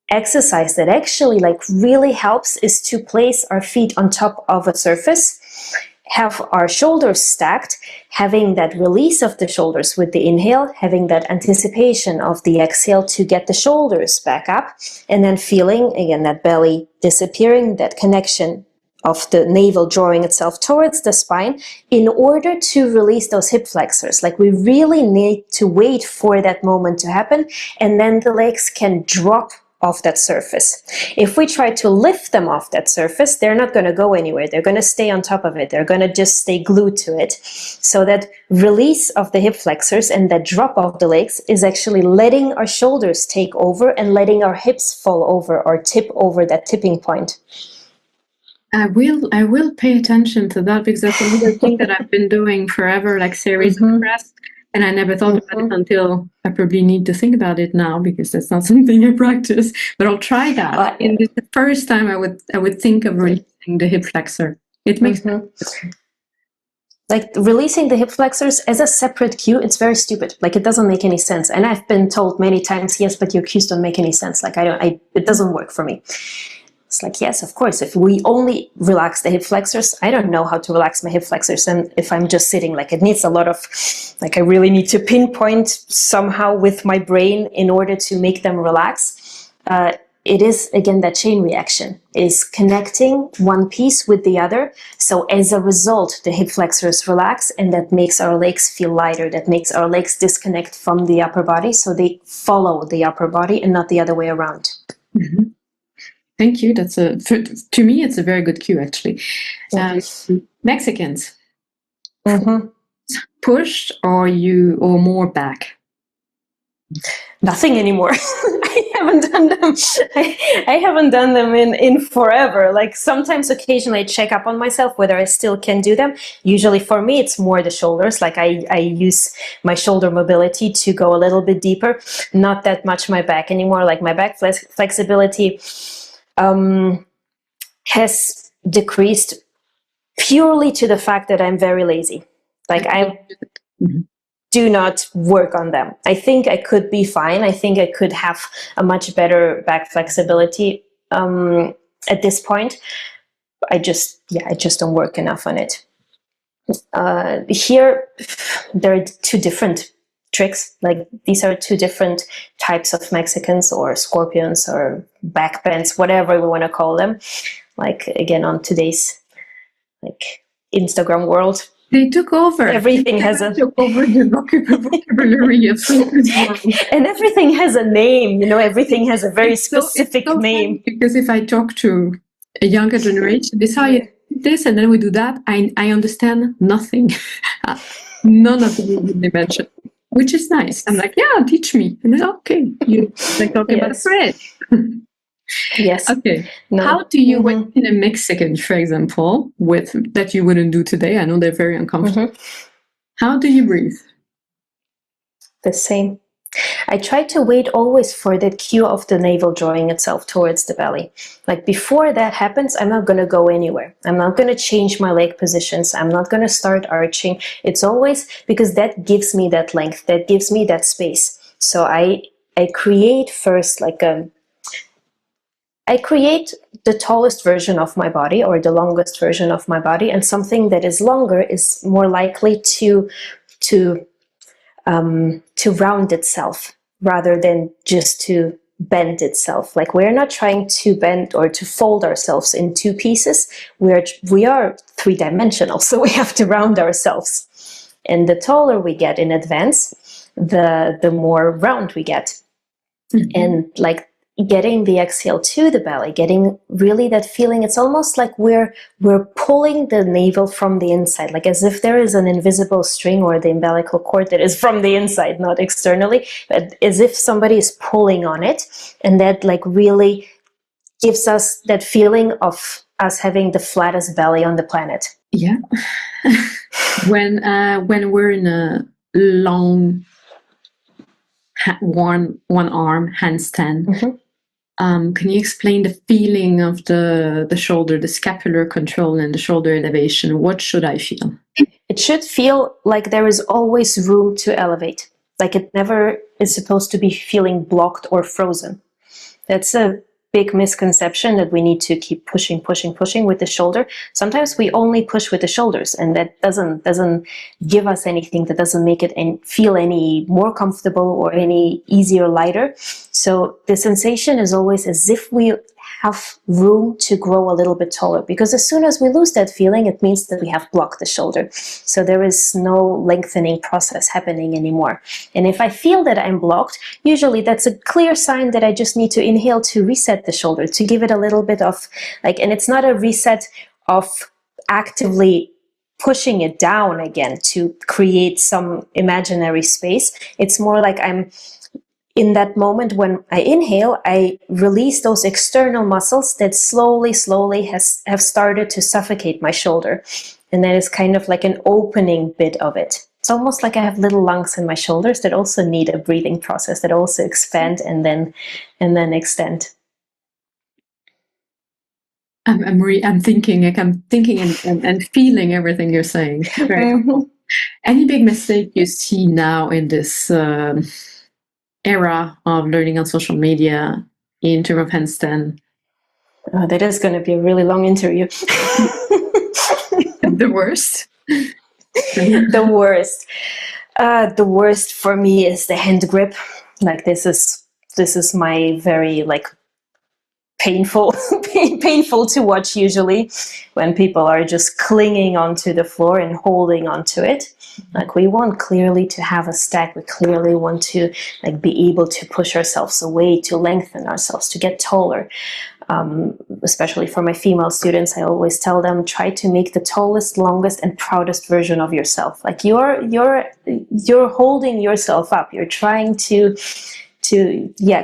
exercise that actually like really helps is to place our feet on top of a surface, have our shoulders stacked, having that release of the shoulders with the inhale, having that anticipation of the exhale to get the shoulders back up, and then feeling again that belly disappearing, that connection of the navel drawing itself towards the spine in order to release those hip flexors. Like, we really need to wait for that moment to happen, and then the legs can drop off that surface. If we try to lift them off that surface, they're not going to go anywhere. They're going to stay on top of it. They're going to just stay glued to it. So that release of the hip flexors and that drop of the legs is actually letting our shoulders take over and letting our hips fall over or tip over that tipping point. I will pay attention to that, because that's another thing that I've been doing forever, like series of press. And I never thought about it until I probably need to think about it now, because that's not something I practice. But I'll try that. And it's the first time I would think of releasing the hip flexor. It makes sense. Like, releasing the hip flexors as a separate cue, it's very stupid. Like, it doesn't make any sense. And I've been told many times, yes, but your cues don't make any sense. Like, it doesn't work for me. It's like, yes, of course, if we only relax the hip flexors, I don't know how to relax my hip flexors. And if I'm just sitting, like, it needs a lot of, like, I really need to pinpoint somehow with my brain in order to make them relax. It is, again, that chain reaction is connecting one piece with the other. So as a result, the hip flexors relax, and that makes our legs feel lighter. That makes our legs disconnect from the upper body. So they follow the upper body and not the other way around. Mm-hmm. Thank you. To me, it's a very good cue, actually. Mexicans, push or more back? Nothing anymore. I haven't done them. I haven't done them in forever. Like sometimes occasionally I check up on myself whether I still can do them. Usually for me it's more the shoulders. Like I use my shoulder mobility to go a little bit deeper. Not that much my back anymore. Like my back flexibility has decreased purely to the fact that I'm very lazy. Like I do not work on them. I think I could be fine. I think I could have a much better back flexibility at this point. I just don't work enough on it. Here, there are two different tricks. Like these are two different types of Mexicans or scorpions or backbends, whatever we want to call them. Like again, on today's like Instagram world, they took over. Everything has took over the vocabulary of and everything has a name. You know, everything has a very specific name. Because if I talk to a younger generation, this how you do this, and then we do that. I understand nothing. None of the they mentioned, which is nice. I'm like, yeah, teach me. And they're okay. You're like talking about a friend. Yes. Okay. No. How do you work in a Mexican, for example, with that you wouldn't do today? I know they're very uncomfortable. How do you breathe? The same. I try to wait always for the cue of the navel drawing itself towards the belly. Like before that happens, I'm not going to go anywhere. I'm not going to change my leg positions. I'm not going to start arching. It's always because that gives me that length, that gives me that space. So I create first I create the tallest version of my body or the longest version of my body, and something that is longer is more likely to round itself rather than just to bend itself. Like we're not trying to bend or to fold ourselves in two pieces. We are three-dimensional, so we have to round ourselves. And the taller we get in advance, the more round we get. And like getting the exhale to the belly, getting really that feeling, it's almost like we're pulling the navel from the inside, like as if there is an invisible string or the umbilical cord that is from the inside, not externally, but as if somebody is pulling on it, and that like really gives us that feeling of us having the flattest belly on the planet. Yeah. When we're in a long one arm handstand, can you explain the feeling of the shoulder, the scapular control and the shoulder elevation? What should I feel? It should feel like there is always room to elevate. Like it never is supposed to be feeling blocked or frozen. That's a big misconception, that we need to keep pushing with the shoulder. Sometimes we only push with the shoulders, and that doesn't give us anything, that doesn't make it feel any more comfortable or any easier, lighter. So the sensation is always as if we have room to grow a little bit taller, because as soon as we lose that feeling, it means that we have blocked the shoulder. So there is no lengthening process happening anymore. And if I feel that I'm blocked, usually that's a clear sign that I just need to inhale to reset the shoulder, to give it a little bit of like, and it's not a reset of actively pushing it down again to create some imaginary space. It's more like I'm in that moment when I inhale, I release those external muscles that slowly have started to suffocate my shoulder. And that is kind of like an opening bit of it. It's almost like I have little lungs in my shoulders that also need a breathing process, that also expand and then extend. I'm thinking and feeling everything you're saying. Very cool. Any big mistake you see now in this era of learning on social media in terms of handstand? Oh, that is going to be a really long interview. The worst? The worst. The worst for me is the hand grip. Like this is my very like painful to watch usually, when people are just clinging onto the floor and holding onto it. Like we want clearly to have a stack. We clearly want to like be able to push ourselves away, to lengthen ourselves, to get taller. Especially for my female students, I always tell them, try to make the tallest, longest, and proudest version of yourself. Like you're holding yourself up. You're trying to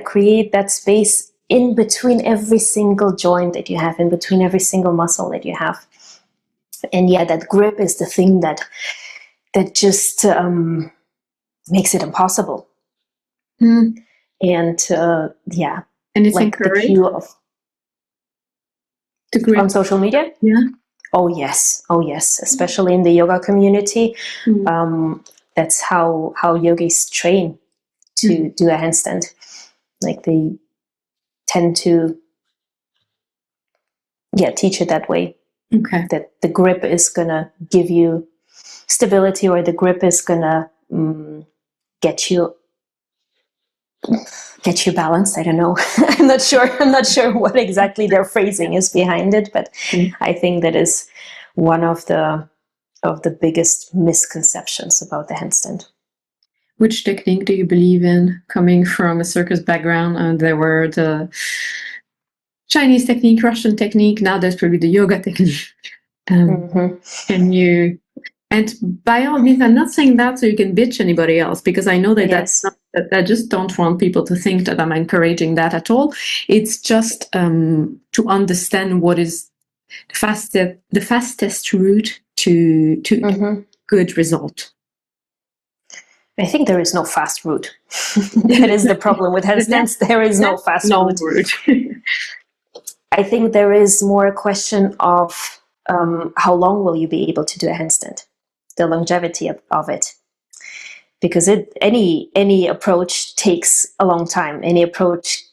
create that space in between every single joint that you have, in between every single muscle that you have. And that grip is the thing that just makes it impossible. And and it's like encouraged the cue of to grip on social media. Oh yes, especially in the yoga community. That's how yogis train to do a handstand. Like they tend to teach it that way. Okay. That the grip is gonna give you stability, or the grip is gonna get you balanced. I don't know. I'm not sure what exactly their phrasing is behind it, but I think that is one of the biggest misconceptions about the handstand. Which technique do you believe in? Coming from a circus background, there were the Chinese technique, Russian technique. Now there's probably the yoga technique. And by all means, I'm not saying that so you can bitch anybody else, because I know that that's not, that I just don't want people to think that I'm encouraging that at all. It's just to understand what is the fastest route to good result. I think there is no fast route. That is the problem with handstands. There is no fast route. I think there is more a question of how long will you be able to do a handstand, the longevity of it. Because any approach takes a long time. Any approach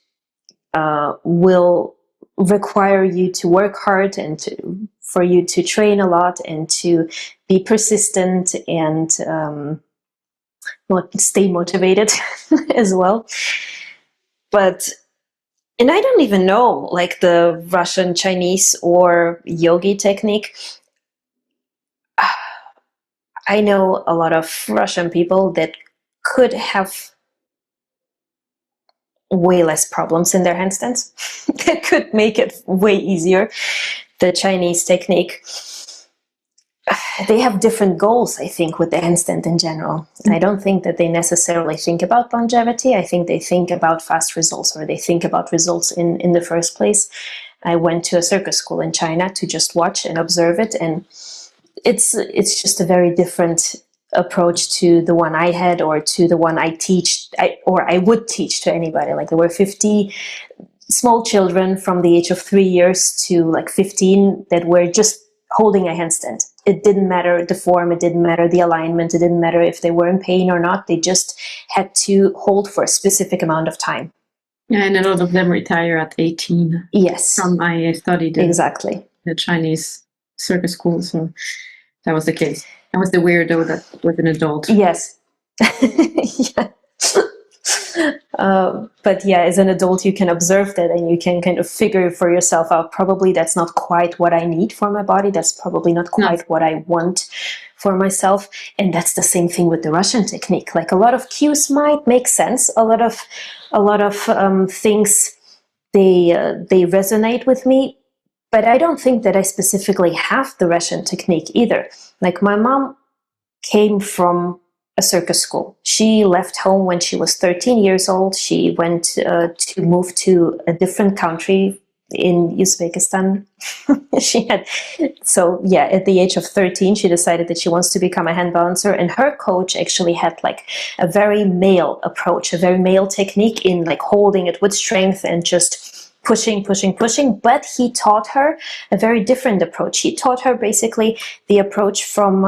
will require you to work hard and for you to train a lot and to be persistent and stay motivated as well. And I don't even know, like the Russian, Chinese, or yogi technique. I know a lot of Russian people that could have way less problems in their handstands. That could make it way easier. The Chinese technique, they have different goals, I think, with the handstand in general. I don't think that they necessarily think about longevity. I think they think about fast results, or they think about results in the first place. I went to a circus school in China to just watch and observe it, and it's just a very different approach to the one I had, or to the one I would teach to anybody. Like there were 50 small children from the age of 3 years to like 15 that were just holding a handstand. It didn't matter the form, it didn't matter the alignment, it didn't matter if they were in pain or not. They just had to hold for a specific amount of time. Yeah, and a lot of them retire at 18. Yes. I studied exactly the Chinese circus school, so that was the case. I was the weirdo that was an adult. Yes. Yeah. But as an adult, you can observe that and you can kind of figure for yourself out, probably that's not quite what I need for my body. That's probably not quite what I want for myself. And that's the same thing with the Russian technique. Like a lot of cues might make sense. A lot of things, they resonate with me. But I don't think that I specifically have the Russian technique either. Like my mom came from a circus school. She left home when she was 13 years old. She went to move to a different country in Uzbekistan. At the age of 13, she decided that she wants to become a hand balancer. And her coach actually had like a very male approach, a very male technique in like holding it with strength and just pushing. But he taught her a very different approach. He taught her basically the approach from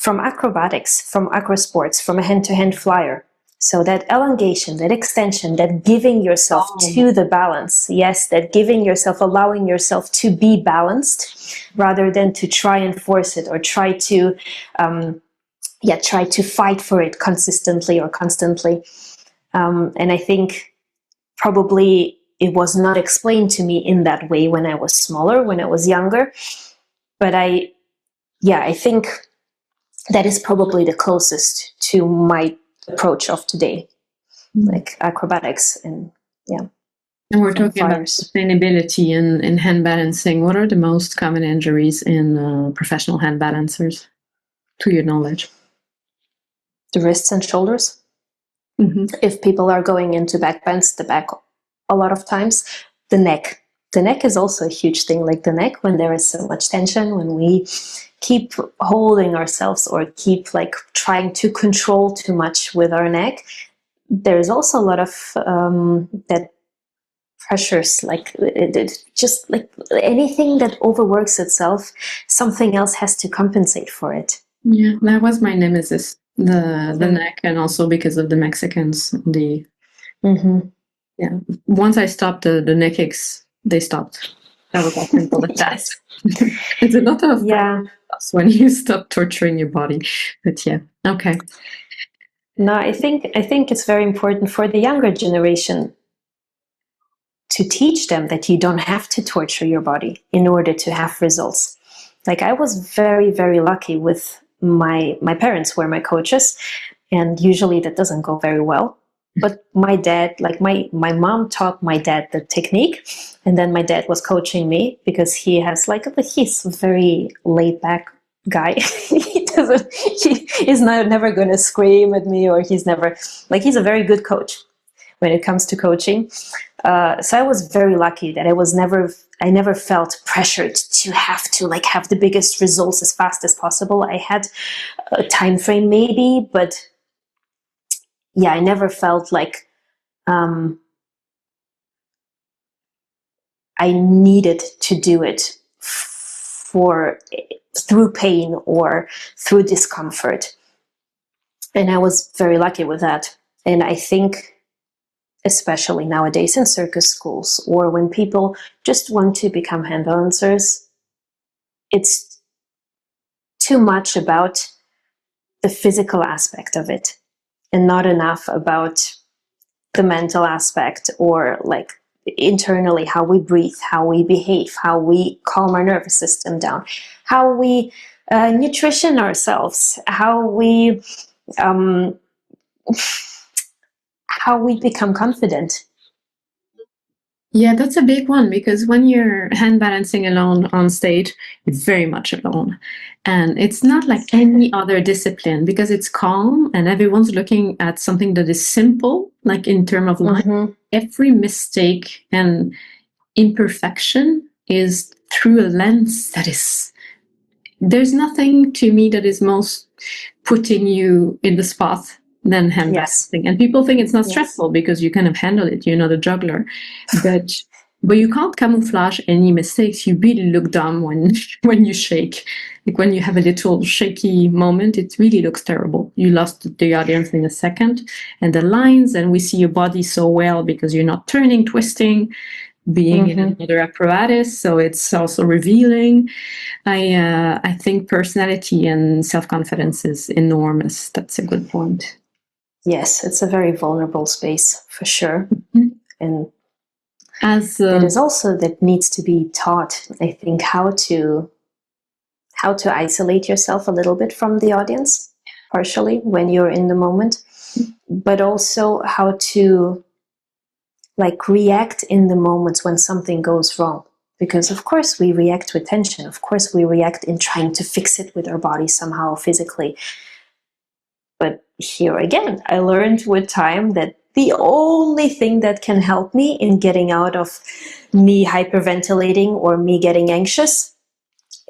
acrobatics, from acrosports, from a hand-to-hand flyer. So that elongation, that extension, that giving yourself to the balance. Yes, that giving yourself, allowing yourself to be balanced rather than to try and force it or try to fight for it consistently or constantly. And I think probably it was not explained to me in that way when I was smaller, when I was younger. But I think that is probably the closest to my approach of today, like acrobatics and And we're talking about sustainability in hand balancing. What are the most common injuries in professional hand balancers, to your knowledge? The wrists and shoulders. If people are going into back bends, the back a lot of times, the neck. The neck is also a huge thing, like the neck, when there is so much tension, when we keep holding ourselves or keep like trying to control too much with our neck, there's also a lot of that pressures, like it just like anything that overworks itself, something else has to compensate for it. Yeah, that was my nemesis, the neck, and also because of the Mexicans, yeah. Once I stopped the neck aches, they stopped. That was as simple as that. It's a lot of when you stop torturing your body. But yeah, okay. No, I think it's very important for the younger generation to teach them that you don't have to torture your body in order to have results. Like I was very, very lucky with my parents were my coaches, and usually that doesn't go very well. But my dad, like my mom taught my dad the technique, and then my dad was coaching me because he's a very laid back guy. He's never going to scream at me, or he's a very good coach when it comes to coaching. So I was very lucky that I never felt pressured to have the biggest results as fast as possible. I had a time frame maybe, but yeah, I never felt like I needed to do it through pain or through discomfort. And I was very lucky with that. And I think especially nowadays in circus schools, or when people just want to become hand balancers, it's too much about the physical aspect of it and not enough about the mental aspect, or like internally how we breathe, how we behave, how we calm our nervous system down, how we nutrition ourselves, how we become confident. Yeah, that's a big one, because when you're hand balancing alone on stage, you're very much alone. And it's not like any other discipline, because it's calm and everyone's looking at something that is simple, like in terms of line. Every mistake and imperfection is through a lens that is, there's nothing to me that is most putting you in the spot than hand balancing. And people think it's not stressful because you kind of handle it, you're not a juggler. But you can't camouflage any mistakes. You really look dumb when you shake. Like when you have a little shaky moment, it really looks terrible. You lost the audience in a second. And the lines, and we see your body so well because you're not turning, twisting, being in another apparatus. So it's also revealing. I think personality and self-confidence is enormous. That's a good point. Yes, it's a very vulnerable space for sure. And as it is also that needs to be taught, I think, how to isolate yourself a little bit from the audience, partially when you're in the moment, but also how to react in the moments when something goes wrong. Because of course we react with tension. Of course we react in trying to fix it with our body somehow physically. But here again, I learned with time that the only thing that can help me in getting out of me hyperventilating or me getting anxious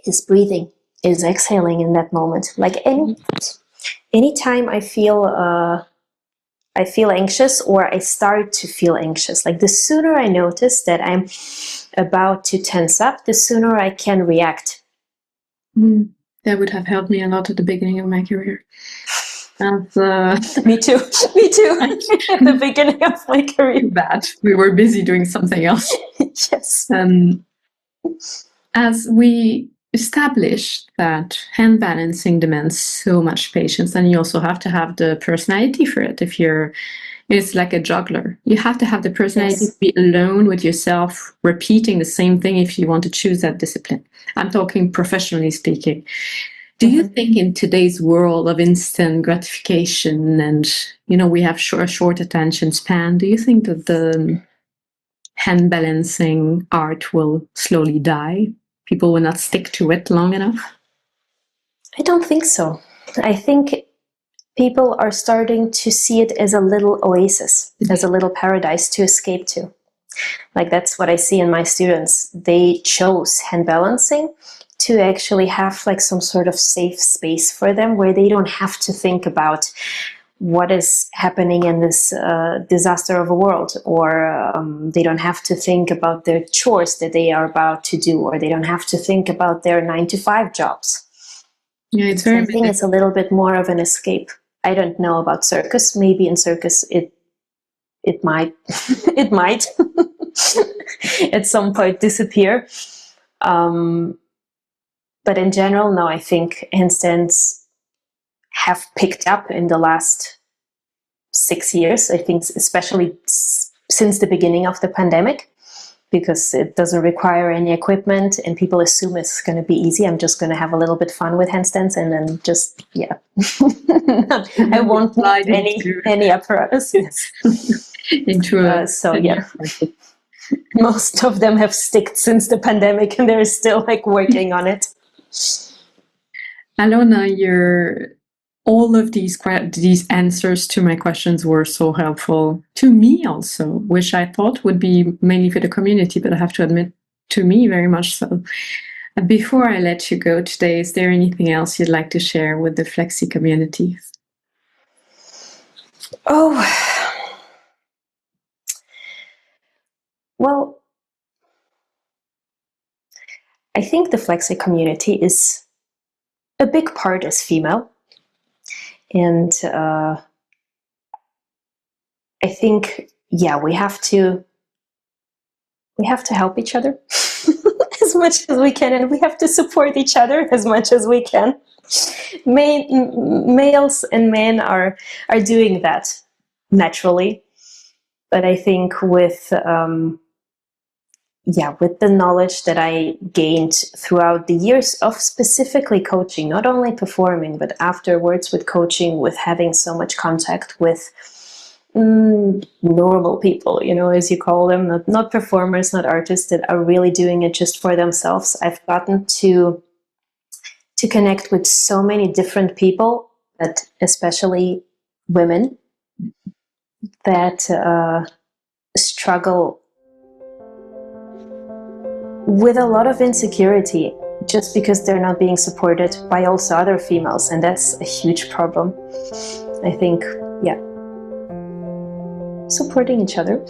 is breathing, is exhaling in that moment. Like anytime I feel anxious, or I start to feel anxious, like the sooner I notice that I'm about to tense up, the sooner I can react. That would have helped me a lot at the beginning of my career. Me too. At the beginning of my career. Bad. We were busy doing something else. Yes. As we established that hand balancing demands so much patience, and you also have to have the personality for it. It's like a juggler. You have to have the personality to be alone with yourself, repeating the same thing if you want to choose that discipline. I'm talking professionally speaking. Do you think in today's world of instant gratification and, we have a short attention span, do you think that the hand balancing art will slowly die? People will not stick to it long enough? I don't think so. I think people are starting to see it as a little oasis, as a little paradise to escape to. Like, that's what I see in my students. They chose hand balancing to actually have like some sort of safe space for them, where they don't have to think about what is happening in this disaster of a world, or they don't have to think about their chores that they are about to do, or they don't have to think about their 9-to-5 jobs. Yeah, it's very. I think it's a little bit more of an escape. I don't know about circus. Maybe in circus it might it might at some point disappear. But in general, no, I think handstands have picked up in the last 6 years. I think especially since the beginning of the pandemic, because it doesn't require any equipment and people assume it's going to be easy. I'm just going to have a little bit fun with handstands and then just, yeah. I won't need any apparatus. Yes. So, yeah. Most of them have sticked since the pandemic and they're still like working on it. Alona, all of these answers to my questions were so helpful to me also, which I thought would be mainly for the community, but I have to admit, to me very much so. Before I let you go today, is there anything else you'd like to share with the Flexi community? Oh, well, I think the Flexi community is a big part is female. And I think, yeah, we have to help each other as much as we can, and we have to support each other as much as we can. Males and men are doing that naturally, but I think with with the knowledge that I gained throughout the years of specifically coaching, not only performing, but afterwards with coaching, with having so much contact with normal people, as you call them, not performers, not artists, that are really doing it just for themselves. I've gotten to connect with so many different people, but especially women that struggle with a lot of insecurity just because they're not being supported by also other females, and that's a huge problem. I think, supporting each other.